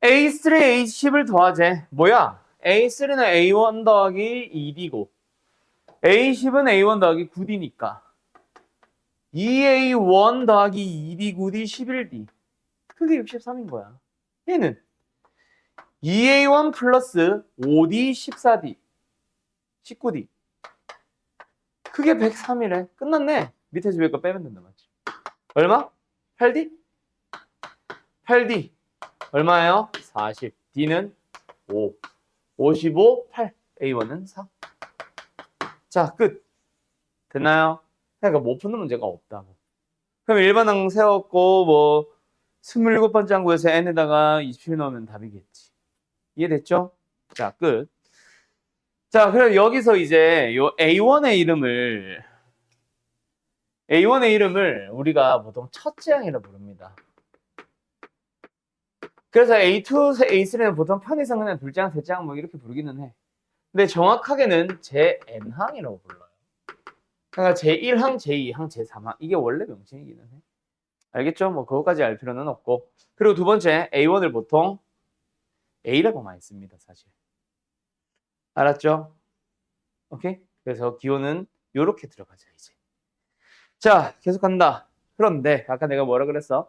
A3, A10을 더하재. 뭐야? A3는 A1 더하기 2D고 A10은 A1 더하기 9D니까 2A1 더하기 2D, 9D, 11D 그게 63인 거야. 얘는 2A1 플러스 5D, 14D, 19D 그게 103이래. 끝났네. 밑에 집에 거 빼면 된다 맞지? 얼마? 8D? 8D 얼마예요? 40. D는 5. 55, 8. A1은 4. 자, 끝. 됐나요? 그러니까 못 푸는 문제가 없다고. 그럼 일반항 세웠고 뭐 27번째 항구에서 n에다가 27 넣으면 답이겠지. 이해됐죠? 자, 끝. 자, 그럼 여기서 이제 요 A1의 이름을 우리가 보통 첫째 항이라 부릅니다. 그래서 A2, A3는 보통 편의상 그냥 둘째 항, 셋째 항 뭐 이렇게 부르기는 해. 근데 정확하게는 제-n항이라고 불러요. 그러니까 제1항, 제2항, 제3항 이게 원래 명칭이기는 해. 알겠죠? 뭐 그것까지 알 필요는 없고. 그리고 두 번째 A1을 보통 A라고 많이 씁니다, 사실. 알았죠? 오케이? 그래서 기호는 요렇게 들어가자, 이제. 자, 계속한다. 그런데 아까 내가 뭐라 그랬어?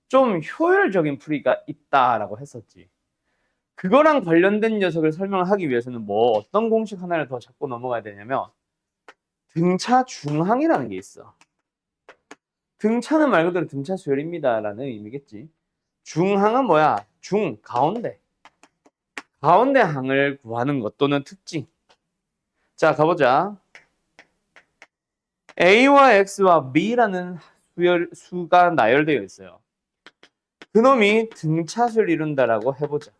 좀 효율적인 풀이가 있다라고 했었지. 그거랑 관련된 녀석을 설명을 하기 위해서는 뭐 어떤 공식 하나를 더 잡고 넘어가야 되냐면 등차 중항이라는 게 있어. 등차는 말 그대로 등차 수열입니다라는 의미겠지. 중항은 뭐야? 가운데. 가운데 항을 구하는 것 또는 특징. 자, 가보자. A와 X와 B라는 수가 나열되어 있어요. 그놈이 등차수를 이룬다라고 해보자.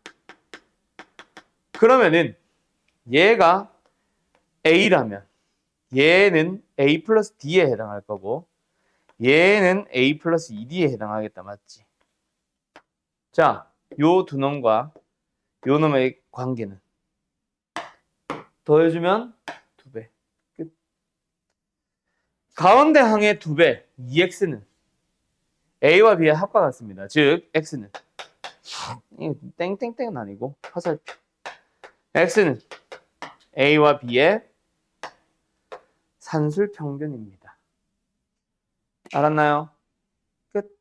그러면은 얘가 A라면 얘는 A 플러스 D에 해당할 거고 얘는 A 플러스 2D에 해당하겠다. 맞지? 자, 요 두 놈과 요 놈의 관계는 더해주면 2배. 끝. 가운데 항의 2배, 2x는 A와 B의 합과 같습니다. 즉, x는 땡땡땡은 아니고 화살표. x는 A와 B의 산술 평균입니다. 알았나요? 끝.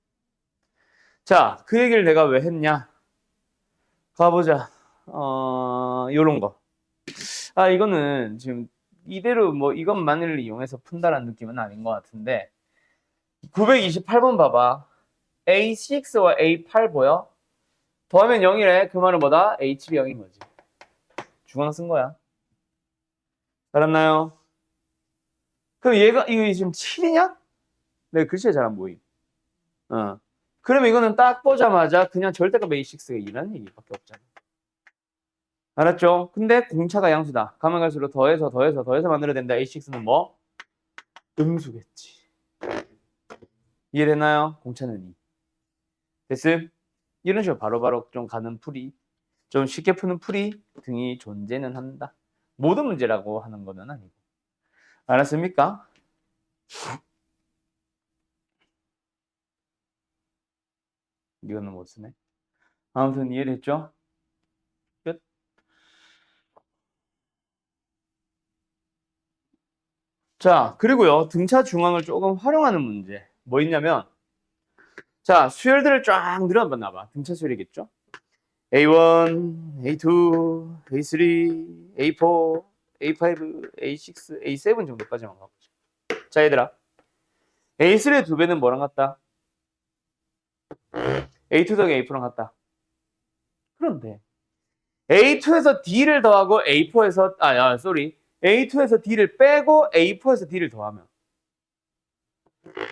자, 그 얘기를 내가 왜 했냐? 가보자. 요런 거. 아, 이거는 지금 이대로 뭐 이것만을 이용해서 푼다라는 느낌은 아닌 것 같은데 928번 봐봐. A6와 A8 보여? 더하면 0이래. 그 말은 뭐다? H이 0인 거지. 중앙 쓴 거야. 알았나요? 그럼 얘가 이거 지금 7이냐? 네, 글씨가 잘 안 보임. 그러면 이거는 딱 보자마자 그냥 절대값 A6가 2라는 얘기밖에 없잖아. 알았죠? 근데 공차가 양수다. 가면 갈수록 더해서 만들어야 된다. A6는 뭐? 음수겠지. 이해됐나요? 공차는 2. 됐음? 이런 식으로 바로바로 좀 가는 풀이, 좀 쉽게 푸는 풀이 등이 존재는 한다. 모든 문제라고 하는 거는 아니고. 알았습니까? 이거는 못 쓰네. 아무튼 이해됐죠? 끝. 자, 그리고요. 등차 중앙을 조금 활용하는 문제. 뭐 있냐면 자, 수열들을 쫙 늘어봐 놔봐. 등차 수열이겠죠? A1, A2, A3, A4, A5, A6, A7 정도까지만 가보자. 자, 얘들아. A3의 2배는 뭐랑 같다? A2 더하기 A4랑 같다. 그런데 A2에서 D를 더하고 A4에서 A2에서 D를 빼고 A4에서 D를 더하면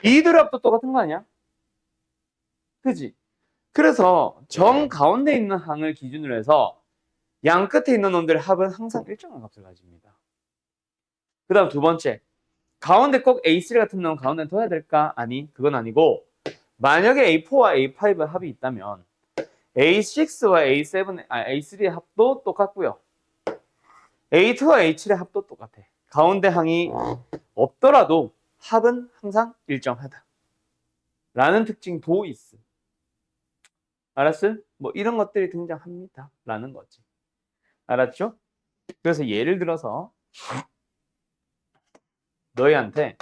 이들 합도 똑같은 거 아니야? 그지? 그래서 정 가운데 있는 항을 기준으로 해서 양 끝에 있는 놈들의 합은 항상 일정한 값을 가집니다. 그 다음 두 번째, 가운데 꼭 A3 같은 놈 가운데 둬야 될까? 아니, 그건 아니고 만약에 A4와 A5의 합이 있다면 A6와 A3의 합도 똑같고요. A2와 A7의 합도 똑같아. 가운데 항이 없더라도 합은 항상 일정하다. 라는 특징도 있어. 알았어? 뭐 이런 것들이 등장합니다. 라는 거지. 알았죠? 그래서 예를 들어서 너희한테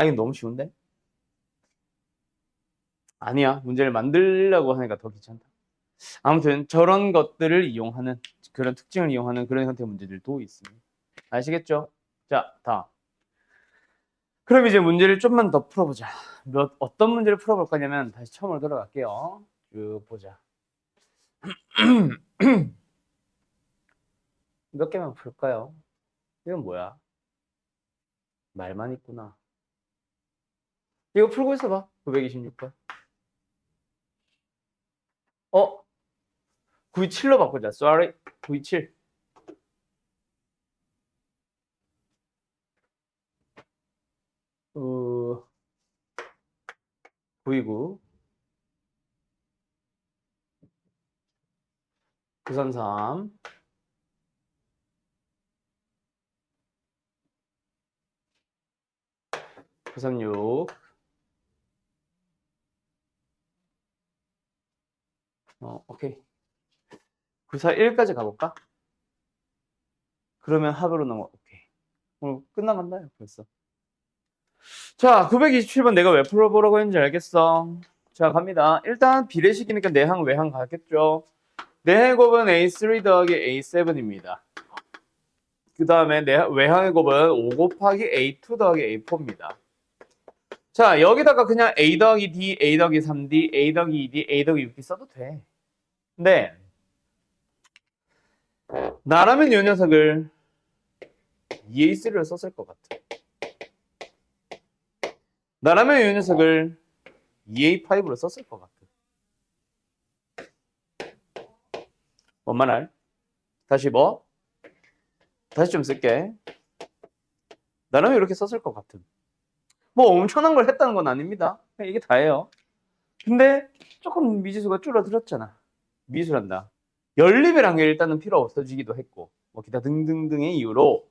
이거 너무 쉬운데? 아니야. 문제를 만들려고 하니까 더 귀찮다. 아무튼 저런 것들을 이용하는 그런 특징을 이용하는 그런 형태의 문제들도 있습니다. 아시겠죠? 자, 다음. 그럼 이제 문제를 좀만 더 풀어보자. 어떤 문제를 풀어볼 거냐면 다시 처음으로 돌아갈게요. 쭉 보자. 몇 개만 풀까요? 이건 뭐야? 말만 있구나. 이거 풀고 있어봐. 926번. 927로 바꾸자. Sorry. 927. 929. 933. 936. 오케이. 941까지 가볼까? 그러면 합으로 넘어. 오케이. 오늘 끝나간다, 벌써. 자, 927번 내가 왜 풀어보라고 했는지 알겠어? 자, 갑니다. 일단 비례식이니까 내항, 외항 가겠죠? 내항의 곱은 A3 더하기 A7입니다. 그 다음에 외항의 곱은 5 곱하기 A2 더하기 A4입니다. 자, 여기다가 그냥 A 더하기 D, A 더하기 3D, A 더하기 2D, A 더하기 6D 써도 돼. 근데 나라면 이 녀석을 EA3를 썼을 것 같아. 나라면 이 녀석을 EA5로 썼을 것 같아. 뭔 말? 다시 뭐? 다시 좀 쓸게. 나라면 이렇게 썼을 것 같은. 뭐 엄청난 걸 했다는 건 아닙니다. 그냥 이게 다예요. 근데 조금 미지수가 줄어들었잖아. 미술한다. 연립이란 게 일단은 필요 없어지기도 했고 뭐 기타 등등등의 이유로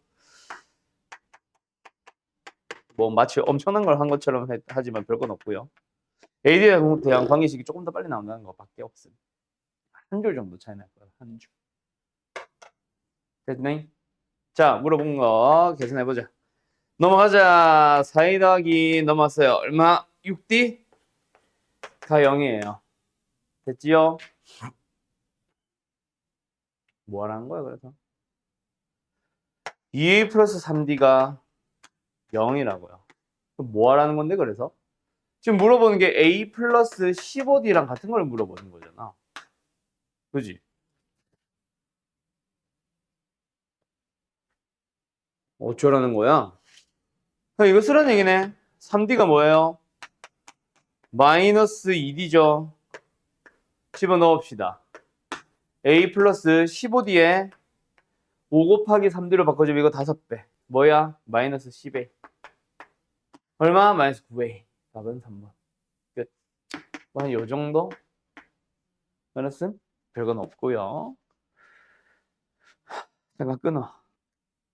뭐 마치 엄청난 걸 한 것처럼 하지만 별건 없고요. AD에 대한 관계식이 조금 더 빨리 나온다는 것밖에 없습니다. 한 줄 정도 차이 날 거야. 한 줄. 됐네? 자, 물어본 거 계산해보자. 넘어가자. 4 더하기 넘었어요. 얼마? 6D? 다 0이에요. 됐지요? 뭐 하라는 거야, 그래서? 2A 플러스 3D가 0이라고요. 뭐 하라는 건데, 그래서? 지금 물어보는 게 A 플러스 15D랑 같은 걸 물어보는 거잖아. 그지? 어쩌라는 거야? 이거 쓰라는 얘기네. 3D가 뭐예요? 마이너스 2D죠. 집어넣읍시다. A 플러스 15D에 5 곱하기 3D로 바꿔주면 이거 5배. 뭐야? 마이너스 10A. 얼마? 마이너스 9A. 답은 3번. 끝. 한 요 정도? 알았음? 별건 없고요. 잠깐 끊어.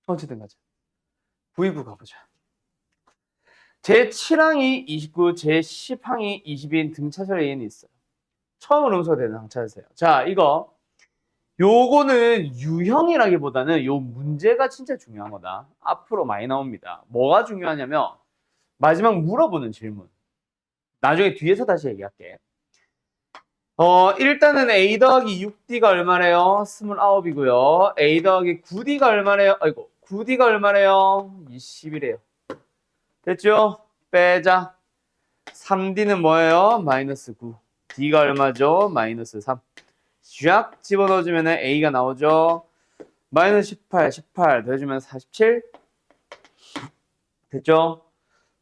어쨌든 가자. 929 가보자. 제 7항이 29, 제 10항이 20인 등차설 A는 있어요. 처음으로 음수가 되는 항 찾으세요. 자, 이거 요거는 유형이라기보다는 요 문제가 진짜 중요한 거다. 앞으로 많이 나옵니다. 뭐가 중요하냐면 마지막 물어보는 질문. 나중에 뒤에서 다시 얘기할게. 일단은 A 더하기 6D가 얼마래요? 29이고요. A 더하기 9D가 얼마래요? 아이고, 9D가 얼마래요? 20이래요. 됐죠? 빼자. 3D는 뭐예요? 마이너스 9. D가 얼마죠? 마이너스 3. 쫙 집어넣어주면 A가 나오죠? 마이너스 18 더해주면 47. 됐죠?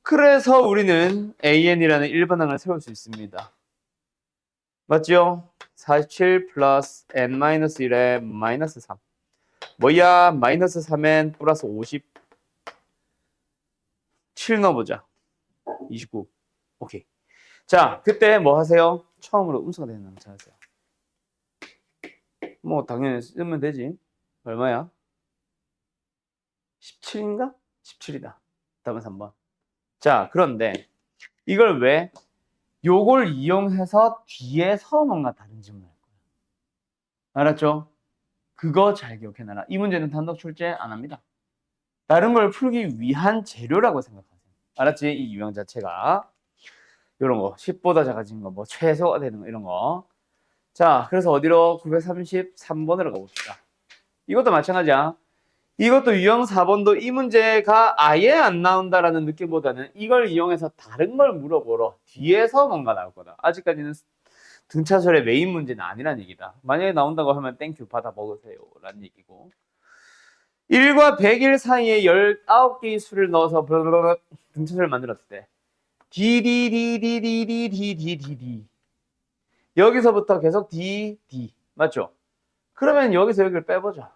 그래서 우리는 AN이라는 일반항을 세울 수 있습니다. 맞죠? 47 플러스 n-1에 마이너스 3. 뭐야? 마이너스 3엔 플러스 50. 7 넣어보자. 29. 오케이. 자, 그때 뭐 하세요? 처음으로 음수가 되는 항 찾으세요. 뭐 당연히 쓰면 되지. 얼마야? 17인가? 17이다. 답은 3번. 자, 그런데 이걸 왜? 요걸 이용해서 뒤에서 뭔가 다른 질문을 할 거야. 알았죠? 그거 잘 기억해놔라. 이 문제는 단독 출제 안 합니다. 다른 걸 풀기 위한 재료라고 생각하세요. 알았지? 이 유형 자체가. 이런 거. 10보다 작아진 거. 뭐 최소가 되는 거. 이런 거. 자, 그래서 어디로? 933번으로 가봅시다. 이것도 마찬가지야. 이것도 유형 4번도 이 문제가 아예 안 나온다라는 느낌보다는 이걸 이용해서 다른 걸 물어보러 뒤에서 뭔가 나올 거다. 아직까지는 등차설의 메인 문제는 아니란 얘기다. 만약에 나온다고 하면 땡큐 받아 먹으세요 라는 얘기고, 1과 100일 사이에 19개의 수를 넣어서 등차설을 만들었을 때 DDDDDDDDD 여기서부터 계속 DD 맞죠? 그러면 여기서 여기를 빼보자.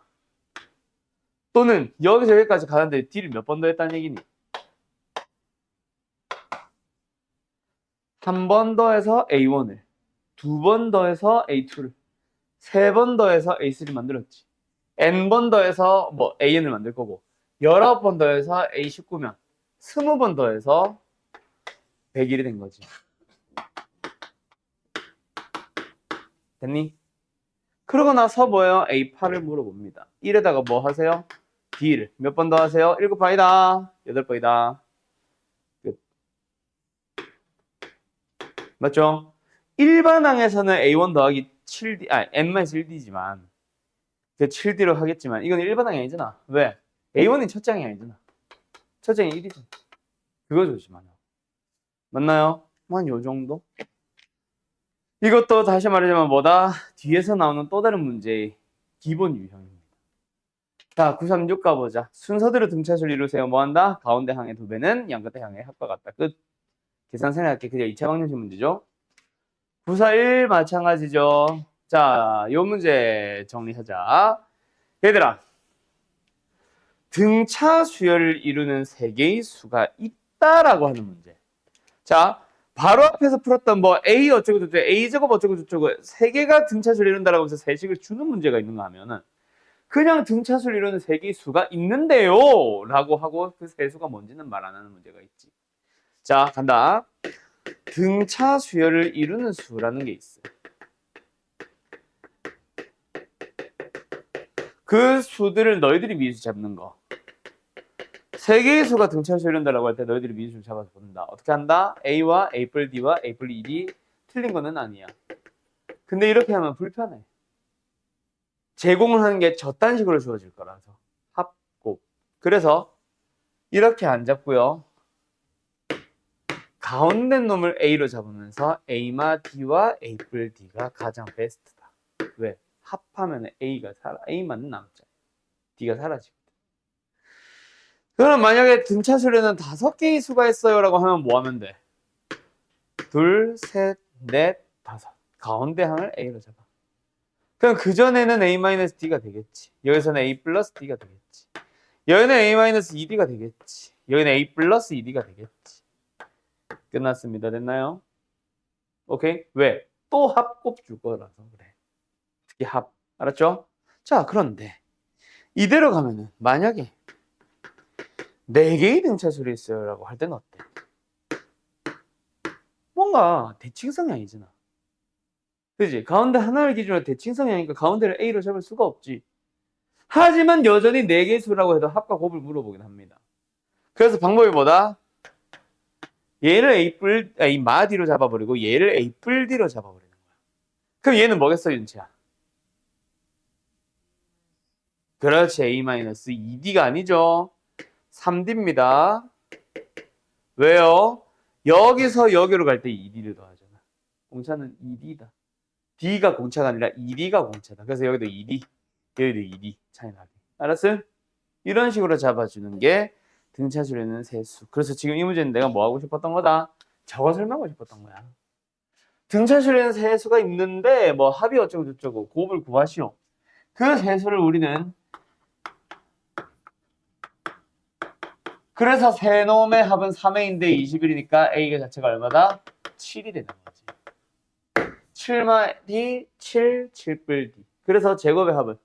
또는 여기서 여기까지 가는데 D를 몇 번 더 했다는 얘기니? 한 번 더해서 A1을, 두 번 더해서 A2를, 세 번 더해서 A3를 만들었지. N번 더해서 뭐 AN을 만들 거고, 19번 더해서 A19면 20번 더해서 100일이 된 거지. 됐니? 그러고 나서 뭐예요? A8을 물어봅니다. 1에다가 뭐 하세요? D를 몇 번 더 하세요? 7번이다. 8번이다. 끝. 맞죠? 일반항에서는 A1 더하기 7D, N-1D지만 그 7D로 하겠지만 이건 일반항이 아니잖아. 왜? A1이 첫 장이 아니잖아. 첫 장이 1이잖아. 그거 조심하냐. 맞나요? 한 요 정도? 이것도 다시 말하자면 뭐다? 뒤에서 나오는 또 다른 문제의 기본 유형입니다. 자, 936 가보자. 순서대로 등차수를 이루세요. 뭐한다? 가운데 항의 2배는 양끝의 항의 합과 같다. 끝. 계산 생략할게. 그냥 2차 방정식 문제죠. 941 마찬가지죠. 자, 요 문제 정리하자. 얘들아, 등차 수열을 이루는 3개의 수가 있다라고 하는 문제. 자, 바로 앞에서 풀었던 뭐 A 어쩌고 저쩌고, A 제곱 어쩌고 저쩌고 3개가 등차수를 이룬다라고 해서 세식을 주는 문제가 있는가 하면은 그냥 등차수를 이루는 3개의 수가 있는데요 라고 하고 그 세 수가 뭔지는 말 안 하는 문제가 있지. 자, 간다. 등차 수열을 이루는 수라는 게 있어. 그 수들을 너희들이 미수 잡는 거. 3개의 수가 등차수 이룬다라고 할 때 너희들이 미수를 잡아서 본다. 어떻게 한다? A와 A+D와 A+1이 틀린 거는 아니야. 근데 이렇게 하면 불편해. 제공을 하는 게 저딴 식으로 주어질 거라서. 합곱. 그래서 이렇게 안 잡고요. 가운데 놈을 A로 잡으면서 A마 D와 A+D가 가장 베스트다. 왜? 합하면 A가 A만 남죠. D가 사라지거든. 그럼 만약에 등차수로는 5개의 수가 있어요 라고 하면 뭐 하면 돼? 둘, 셋, 넷, 다섯. 가운데 항을 A로 잡아. 그럼 그전에는 A-D가 되겠지. 여기서는 A 플러스 D가 되겠지. 여기는 A-2D가 되겠지. 여기는 A 플러스 2D가 되겠지. 끝났습니다. 됐나요? 오케이? 왜? 또 합곱 줄 거라서 그래. 특히 합. 알았죠? 자, 그런데 이대로 가면은 만약에 4개의 등차수를 있어요 라고 할 때는 어때? 뭔가 대칭성이 아니잖아. 그지? 가운데 하나를 기준으로 대칭성이니까 가운데를 A로 잡을 수가 없지. 하지만 여전히 4개의 수라고 해도 합과 곱을 물어보긴 합니다. 그래서 방법이 뭐다? 얘를 A 마디로 잡아버리고 얘를 A 뿔디로 잡아버리는 거야. 그럼 얘는 뭐겠어, 윤치야? 그렇지, A-2D가 아니죠. 3D입니다. 왜요? 여기서 여기로 갈 때 2D를 더하잖아. 공차는 2D다. D가 공차가 아니라 2D가 공차다. 그래서 여기도 2D, 여기도 2D 차이 나게. 알았어? 이런 식으로 잡아주는 게 등차 수렴는 세수. 그래서 지금 이 문제는 내가 뭐 하고 싶었던 거다? 저거 설명하고 싶었던 거야. 등차 수렴는 세수가 있는데 뭐 합이 어쩌고 저쩌고 곱을 구하시오. 그 세수를 우리는 그래서 세놈의 합은 3A인데 21이니까 A가 자체가 얼마다? 7이 되는 거지. 7마디 7, 7뿔 D. 그래서 제곱의 합은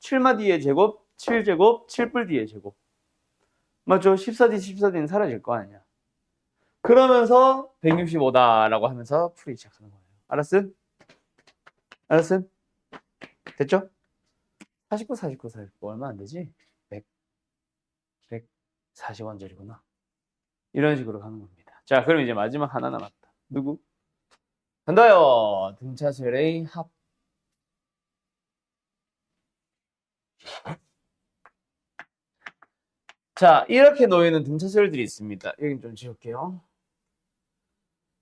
7마디의 제곱, 7제곱, 7뿔 D의 제곱. 맞죠? 14D, 14D는 사라질 거 아니야. 그러면서 165다라고 하면서 풀이 시작하는 거예요. 알았음? 알았음? 됐죠? 49, 49, 49 얼마 안 되지? 140원짜리구나. 이런 식으로 가는 겁니다. 자, 그럼 이제 마지막 하나 남았다. 누구? 간다요. 등차수열의 합. 자, 이렇게 놓이는 등차수열들이 있습니다. 여기 좀 지울게요.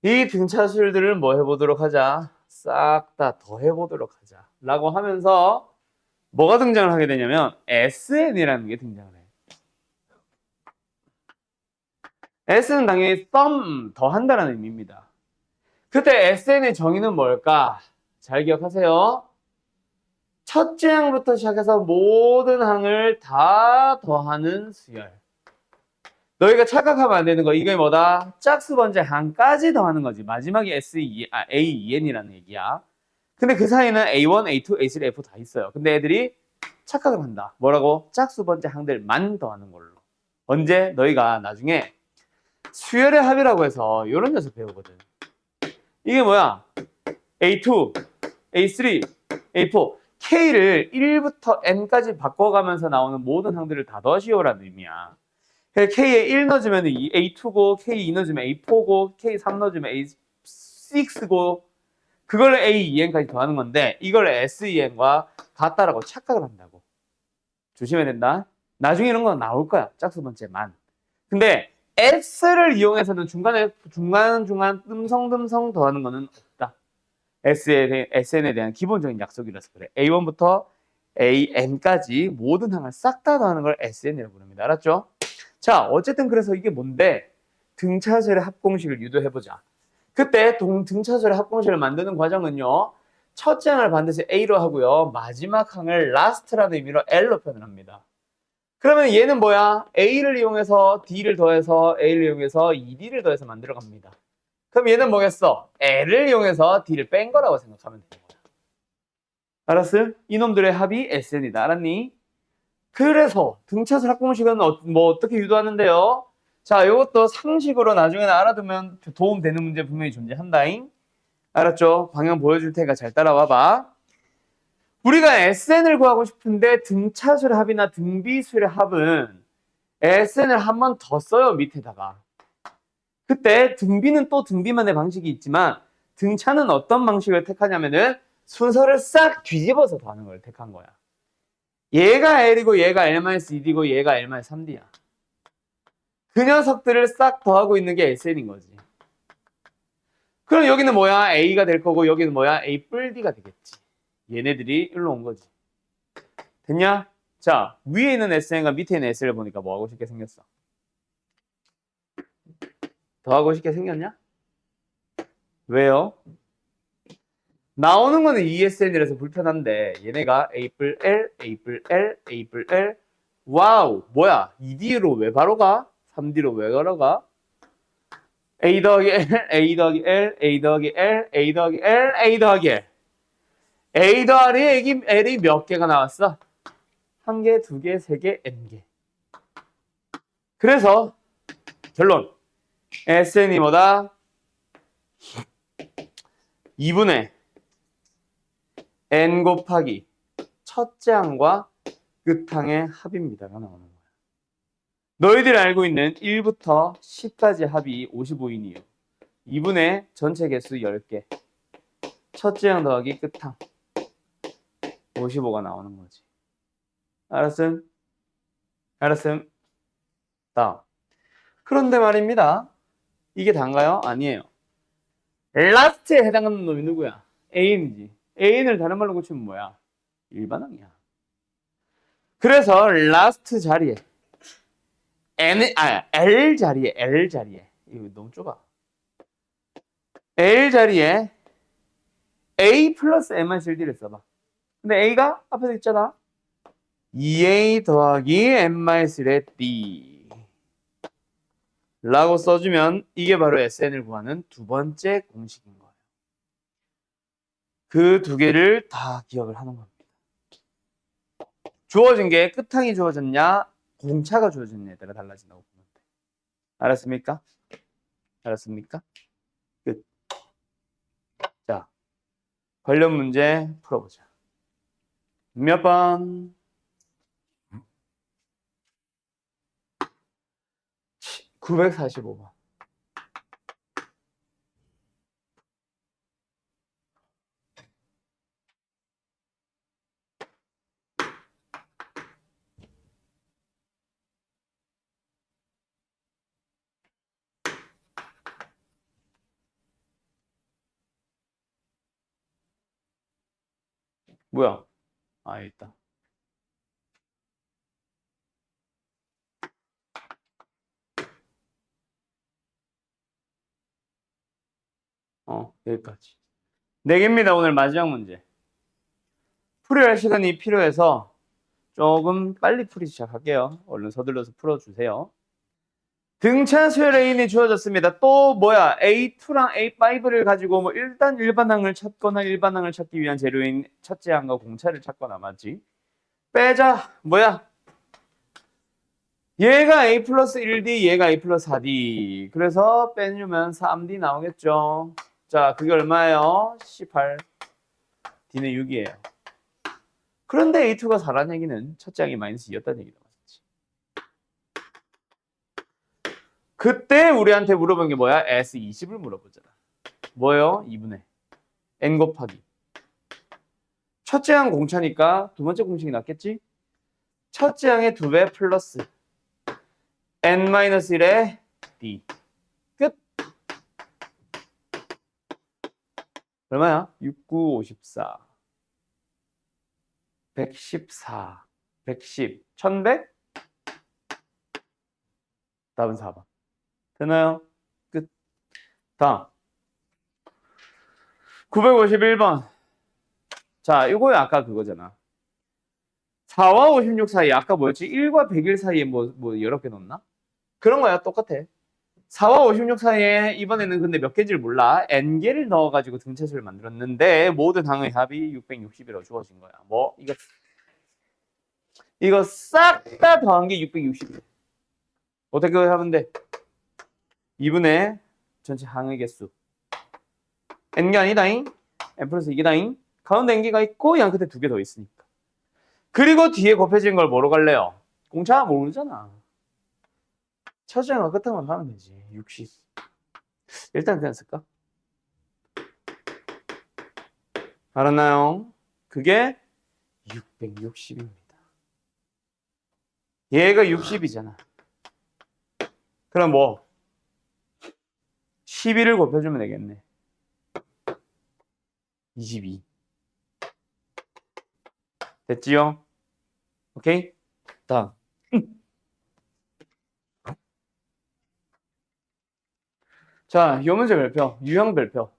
이 등차수열들을 뭐 해보도록 하자? 싹 다 더해보도록 하자. 라고 하면서 뭐가 등장을 하게 되냐면 SN이라는 게 등장을 해요. S는 당연히 sum, 더한다라는 의미입니다. 그때 SN의 정의는 뭘까? 잘 기억하세요. 첫째 항부터 시작해서 모든 항을 다 더하는 수열. 너희가 착각하면 안 되는 거 이게 뭐다? 짝수 번째 항까지 더하는 거지. 마지막이 A2N이라는 얘기야. 근데 그 사이에는 A1, A2, A3, A4 다 있어요. 근데 애들이 착각을 한다. 뭐라고? 짝수 번째 항들만 더하는 걸로. 언제? 너희가 나중에 수열의 합이라고 해서 이런 녀석 배우거든. 이게 뭐야? A2, A3, A4 K를 1부터 N까지 바꿔가면서 나오는 모든 항들을 다 더하시오라는 의미야. K에 1 넣어주면 A2고 K 2 넣어주면 A4고 K 3 넣어주면 A6고 그걸 A2N까지 더하는 건데 이걸 SEN과 같다라고 착각을 한다고. 조심해야 된다. 나중에 이런 건 나올 거야. 짝수 번째만. 근데 S를 이용해서는 중간에 중간 뜸성 더하는 거는 없다. SN에 대한 기본적인 약속이라서 그래. A1부터 AN까지 모든 항을 싹 다 더하는 걸 SN이라고 부릅니다. 알았죠? 자, 어쨌든 그래서 이게 뭔데? 등차수열의 합공식을 유도해보자. 그때 등차수열의 합공식을 만드는 과정은요. 첫째 항을 반드시 A로 하고요. 마지막 항을 last라는 의미로 L로 표현을 합니다. 그러면 얘는 뭐야? A를 이용해서 D를 더해서 A를 이용해서 2D를 더해서 만들어 갑니다. 그럼 얘는 뭐겠어? L을 이용해서 D를 뺀 거라고 생각하면 되는 거야. 알았어? 이놈들의 합이 SN이다. 알았니? 그래서 등차수 합공식은 뭐 어떻게 유도하는데요? 자, 이것도 상식으로 나중에는 알아두면 도움되는 문제 분명히 존재한다잉. 알았죠? 방향 보여줄 테니까 잘 따라와봐. 우리가 SN을 구하고 싶은데 등차수의 합이나 등비수의 합은 SN을 한 번 더 써요, 밑에다가. 그때 등비는 또 등비만의 방식이 있지만 등차는 어떤 방식을 택하냐면은 순서를 싹 뒤집어서 더하는 걸 택한 거야. 얘가 L이고 얘가 L-2D고 얘가 L-3D야. 그 녀석들을 싹 더하고 있는 게 SN인 거지. 그럼 여기는 뭐야? A가 될 거고 여기는 뭐야? A 뿔 D가 되겠지. 얘네들이 일로 온 거지. 됐냐? 자, 위에 있는 SN과 밑에 있는 SN을 보니까 뭐 하고 싶게 생겼어? 더하고 싶게 생겼냐? 왜요? 나오는 거는 ESN이라서 불편한데 얘네가 A 뿔 L, A 뿔 L, A 뿔 L 와우 뭐야 2D로 왜 바로 가? 3D로 왜 걸어가? A 더하기 L, A 더하기 L, A 더하기 L, A 더하기 L, A 더하기 L A 더하기 L이 몇 개가 나왔어? 1개, 2개, 3개, N개. 그래서 결론 SN이 뭐다? 2분의 n 곱하기 첫째 항과 끝항의 합입니다가 나오는 거야. 너희들이 알고 있는 1부터 10까지 합이 55인이에요. 2분의 전체 개수 10개. 첫째 항 더하기 끝항 55가 나오는 거지. 알았음? 알았음? 다음. 그런데 말입니다. 이게 단가요? 아니에요. 라스트에 해당하는 놈이 누구야? A인지. A를 다른 말로 고치면 뭐야? 일반항이야. 그래서 라스트 자리에 L 자리에 이거 너무 좁아. L 자리에 A 플러스 n-1D를 써봐. 근데 A가 앞에서 있잖아. 2A 더하기 n-1D 라고 써주면 이게 바로 SN을 구하는 두 번째 공식인 거예요. 그 두 개를 다 기억을 하는 겁니다. 주어진 게 끝항이 주어졌냐 공차가 주어졌냐에 따라 달라진다고 보면 돼. 알았습니까? 알았습니까? 끝. 자, 관련 문제 풀어보자. 몇 번? 945번. 뭐야? 아, 있다. 여기까지. 4개입니다. 오늘 마지막 문제. 풀이할 할 시간이 필요해서 조금 빨리 풀이 시작할게요. 얼른 서둘러서 풀어주세요. 등차 수열 A는 주어졌습니다. 또 뭐야? A2랑 A5를 가지고 뭐 일단 일반항을 찾거나 일반항을 찾기 위한 재료인 첫째 항과 공차를 찾거나 맞지? 빼자. 뭐야? 얘가 A 플러스 1D, 얘가 A 플러스 4D. 그래서 빼주면 3D 나오겠죠. 자, 그게 얼마예요? 18. D는 6이에요. 그런데 A2가 4라는 얘기는 첫째 항이 마이너스 2였다는 얘기다. 맞지? 그때 우리한테 물어본 게 뭐야? S20을 물어보잖아. 뭐예요? 2분의 n 곱하기. 첫째 항 공차니까 두 번째 공식이 낫겠지? 첫째 항의 2배 플러스 n-1의 d. 끝. 얼마야? 6, 9, 54. 114. 110. 1100? 답은 4번. 되나요? 끝. 다음. 951번. 자, 이거 아까 그거잖아. 4와 56 사이, 아까 뭐였지? 1과 101 사이에 뭐 여러 개 넣었나? 그런 거야, 똑같아. 4와 56 사이에 이번에는 근데 몇 개인지를 몰라. n개를 넣어가지고 등차수를 만들었는데 모든 항의 합이 660이라고 주어진 거야. 뭐? 이거 싹 다 더한 게 660이야. 어떻게 하면 돼? 2분의 전체 항의 개수. n개 아니다잉? n 플러스 2개다잉? 가운데 n개가 있고 양 끝에 2개 더 있으니까. 그리고 뒤에 곱해진 걸 뭐로 갈래요? 공차 모르잖아. 첫째 항과 끝항만 하면 되지. 60. 일단 그냥 쓸까? 알았나요? 그게 660입니다. 얘가 60이잖아. 그럼 뭐 12를 곱해주면 되겠네. 22. 됐지요? 오케이? 다음. 자, 요 문제 별표, 유형 별표.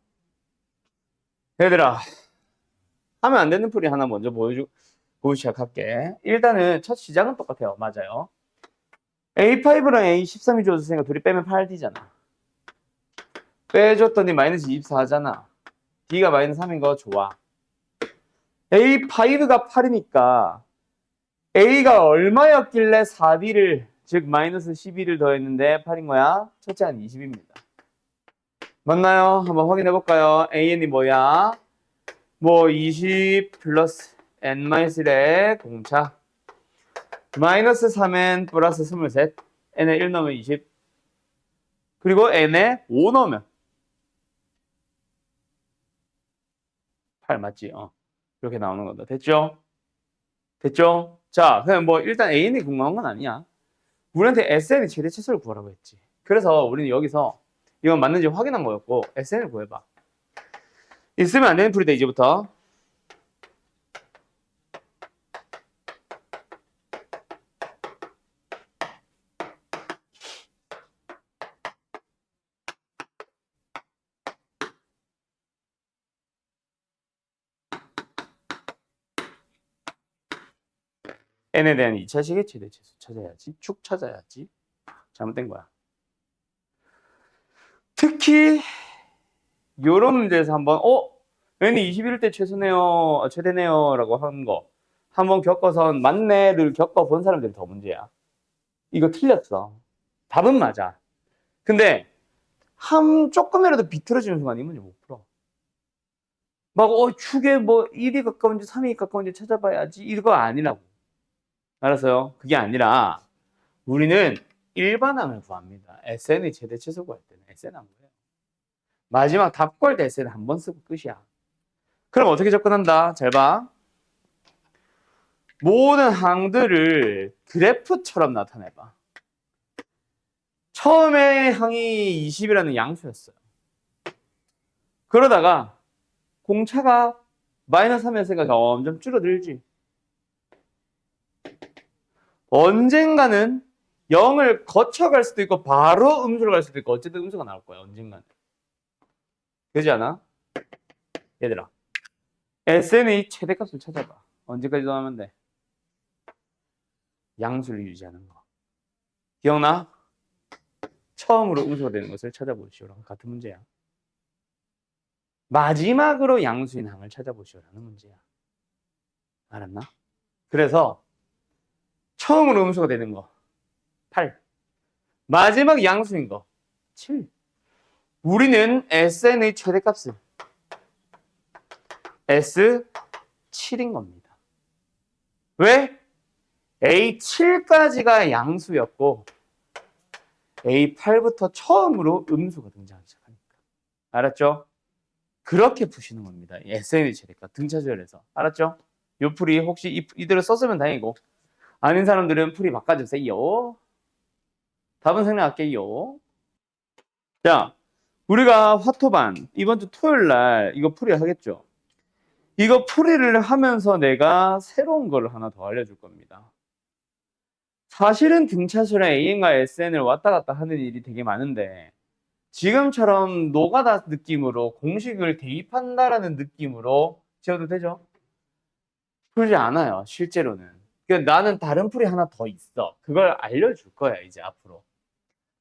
얘들아, 하면 안 되는 풀이 하나 먼저 보여주고 시작할게. 일단은 첫 시작은 똑같아요. 맞아요. A5랑 A13이 주어졌으니까 둘이 빼면 8D잖아. 빼줬더니 마이너스 24잖아. D가 마이너스 3인 거 좋아. A5가 8이니까 A가 얼마였길래 4D를, 즉 마이너스 12를 더했는데 8인 거야? 첫째 한 20입니다. 맞나요? 한번 확인해 볼까요? AN이 뭐야? 뭐 20 플러스 n-1의 공차 마이너스 3n 플러스 23 n에 1 넣으면 20 그리고 n에 5 넣으면 8 맞지? 이렇게 나오는 거다. 됐죠? 됐죠? 자, 그냥 뭐 일단 A는 궁금한 건 아니야. 우리한테 SN의 최대 치수를 구하라고 했지. 그래서 우리는 여기서 이건 맞는지 확인한 거였고 SN을 구해봐. 있으면 안 되는 풀이다 이제부터. n에 대한 2차식의 최대 치수 찾아야지. 축 찾아야지. 잘못된 거야. 특히 이런 문제에서 한번 n이 21대 최소네요, 최대네요 라고 하는 거 한번 겪어서 맞네를 겪어본 사람들이 더 문제야. 이거 틀렸어. 답은 맞아. 근데 조금이라도 비틀어지는 순간 이 문제 못 풀어. 막 축에 뭐 1이 가까운지 3이 가까운지 찾아봐야지 이거 아니라고. 알았어요? 그게 아니라 우리는 일반항을 구합니다. SN의 최대 치수 구할 때는 SN 안 구해요. 마지막 답 구할 때 SN 한 번 쓰고 끝이야. 그럼 어떻게 접근한다? 잘 봐. 모든 항들을 그래프처럼 나타내봐. 처음에 항이 20이라는 양수였어요. 그러다가 공차가 마이너스 하면서가 점점 줄어들지. 언젠가는 0을 거쳐갈 수도 있고 바로 음수로 갈 수도 있고 어쨌든 음수가 나올 거야. 언젠가는. 그렇지 않아? 얘들아. SN의 최대값을 찾아봐. 언제까지 더하면 돼? 양수를 유지하는 거. 기억나? 처음으로 음수가 되는 것을 찾아보시오랑 같은 문제야. 마지막으로 양수인 항을 찾아보시오라는 문제야. 알았나? 그래서 처음으로 음수가 되는 거 8. 마지막 양수인 거 7. 우리는 SN의 최대값은 S7인 겁니다. 왜? A7까지가 양수였고 A8부터 처음으로 음수가 등장하기 시작하니까. 알았죠? 그렇게 푸시는 겁니다. SN의 최대값 등차수열에서. 알았죠? 요 풀이 혹시 이대로 썼으면 다행이고 아닌 사람들은 풀이 바꿔주세요. 답은 생략할게요. 자, 우리가 화토반 이번 주 토요일 날 이거 풀이 하겠죠? 이거 풀이를 하면서 내가 새로운 걸 하나 더 알려줄 겁니다. 사실은 등차수랑 AN과 SN을 왔다 갔다 하는 일이 되게 많은데 지금처럼 노가다 느낌으로 공식을 대입한다라는 느낌으로 지어도 되죠? 풀지 않아요, 실제로는. 그러니까 나는 다른 풀이 하나 더 있어. 그걸 알려줄 거야, 이제 앞으로.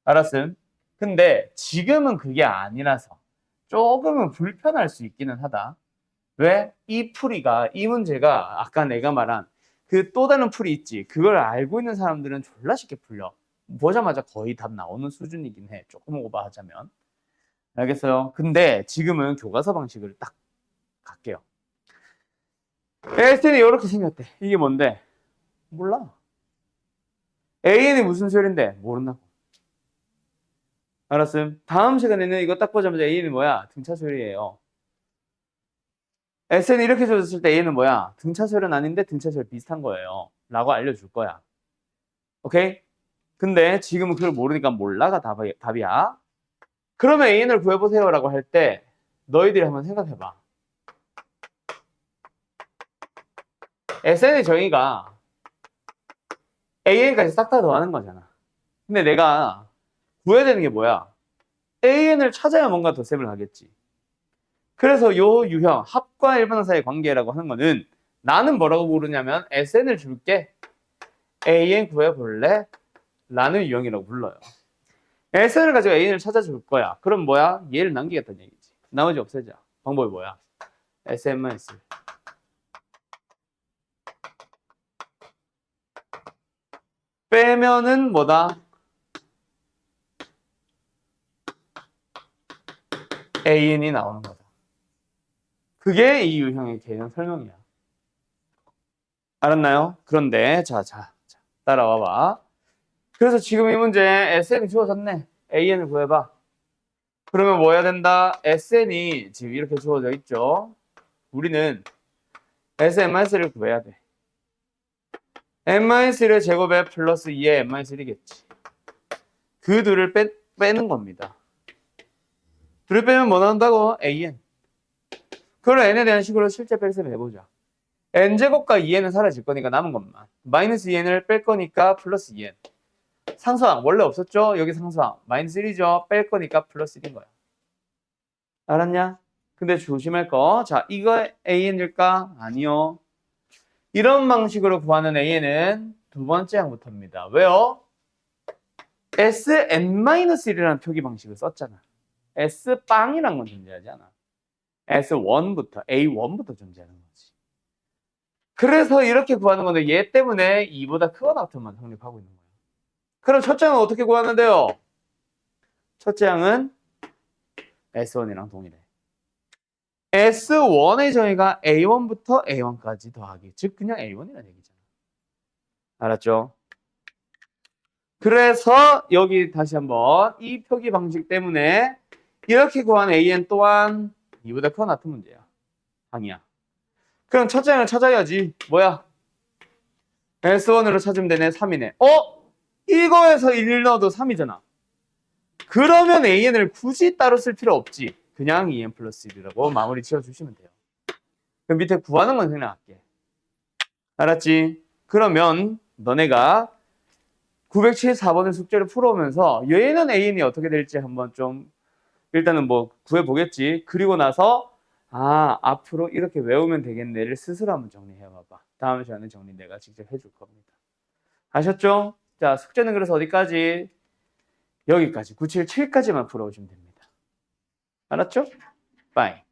알았음? 근데 지금은 그게 아니라서 조금은 불편할 수 있기는 하다. 왜? 이 문제가 아까 내가 말한 그 또 다른 풀이 있지. 그걸 알고 있는 사람들은 졸라 쉽게 풀려. 보자마자 거의 답 나오는 수준이긴 해. 조금 오버하자면. 알겠어요? 근데 지금은 교과서 방식을 딱 갈게요. SN이 이렇게 생겼대. 이게 뭔데? 몰라. AN이 무슨 소리인데? 모른다고. 알았음? 다음 시간에는 이거 딱 보자마자 AN이 뭐야? 등차수열이에요. SN이 이렇게 줘졌을 때 A는 뭐야? 등차수열은 아닌데 등차수열 비슷한 거예요. 라고 알려줄 거야. 오케이? 근데 지금은 그걸 모르니까 몰라가 답이야. 그러면 AN을 구해보세요 라고 할 때 너희들이 한번 생각해봐. SN의 정의가 AN까지 싹 다 더하는 거잖아. 근데 내가 구해야 되는 게 뭐야? AN을 찾아야 뭔가 덧셈을 하겠지. 그래서 요 유형, 합과 일반항 사이의 관계라고 하는 거는 나는 뭐라고 부르냐면 SN을 줄게. AN 구해볼래? 라는 유형이라고 불러요. SN을 가지고 AN을 찾아줄 거야. 그럼 뭐야? 얘를 남기겠다는 얘기지. 나머지 없애자. 방법이 뭐야? SN만 있으면. 빼면은 뭐다? AN이 나오는 거다. 그게 이 유형의 개념 설명이야. 알았나요? 그런데 자, 따라와 봐. 그래서 지금 이 문제 SN이 주어졌네. AN을 구해봐. 그러면 뭐 해야 된다? SN이 지금 이렇게 주어져 있죠. 우리는 SN-1를 구해야 돼. n-1의 제곱에 플러스 2의 n-1이겠지. 그 둘을 빼는 겁니다. 둘을 빼면 뭐 나온다고? AN. 그럼 n에 대한 식으로 실제 뺄셈 해보자. n제곱과 2n은 사라질 거니까 남은 것만. 마이너스 2n을 뺄 거니까 플러스 2n. 상수항 원래 없었죠? 여기 상수항 마이너스 1이죠? 뺄 거니까 플러스 1인 거야. 알았냐? 근데 조심할 거. 자, 이거 AN일까? 아니요. 이런 방식으로 구하는 AN은 두 번째 항부터입니다. 왜요? Sn-1이라는 표기 방식을 썼잖아. S빵이란 건 존재하지 않아. S1부터, A1부터 존재하는 거지. 그래서 이렇게 구하는 건데 얘 때문에 2보다 크거나 같은만 성립하고 있는 거예요. 그럼 첫째 항은 어떻게 구하는데요? 첫째 항은 S1이랑 동일해. S1의 정의가 A1부터 A1까지 더하기. 즉 그냥 A1이라는 얘기잖아. 알았죠? 그래서 여기 다시 한번 이 표기 방식 때문에 이렇게 구한 AN 또한 2보다 크거나 같은 문제야. 항이야. 그럼 첫째 항을 찾아야지. 뭐야? S1으로 찾으면 되네. 3이네. 이거에서 1 넣어도 3이잖아. 그러면 AN을 굳이 따로 쓸 필요 없지. 그냥 2n 플러스 1이라고 마무리 지어주시면 돼요. 그럼 밑에 구하는 건 생략할게. 알았지? 그러면 너네가 974번의 숙제를 풀어오면서 얘는 AN이 어떻게 될지 한번 좀 일단은 뭐 구해보겠지. 그리고 나서 앞으로 이렇게 외우면 되겠네를 스스로 한번 정리해봐봐. 다음 시간에 정리 내가 직접 해줄 겁니다. 아셨죠? 자, 숙제는 그래서 어디까지? 여기까지 977까지만 풀어오시면 됩니다. 알았죠? 빠이.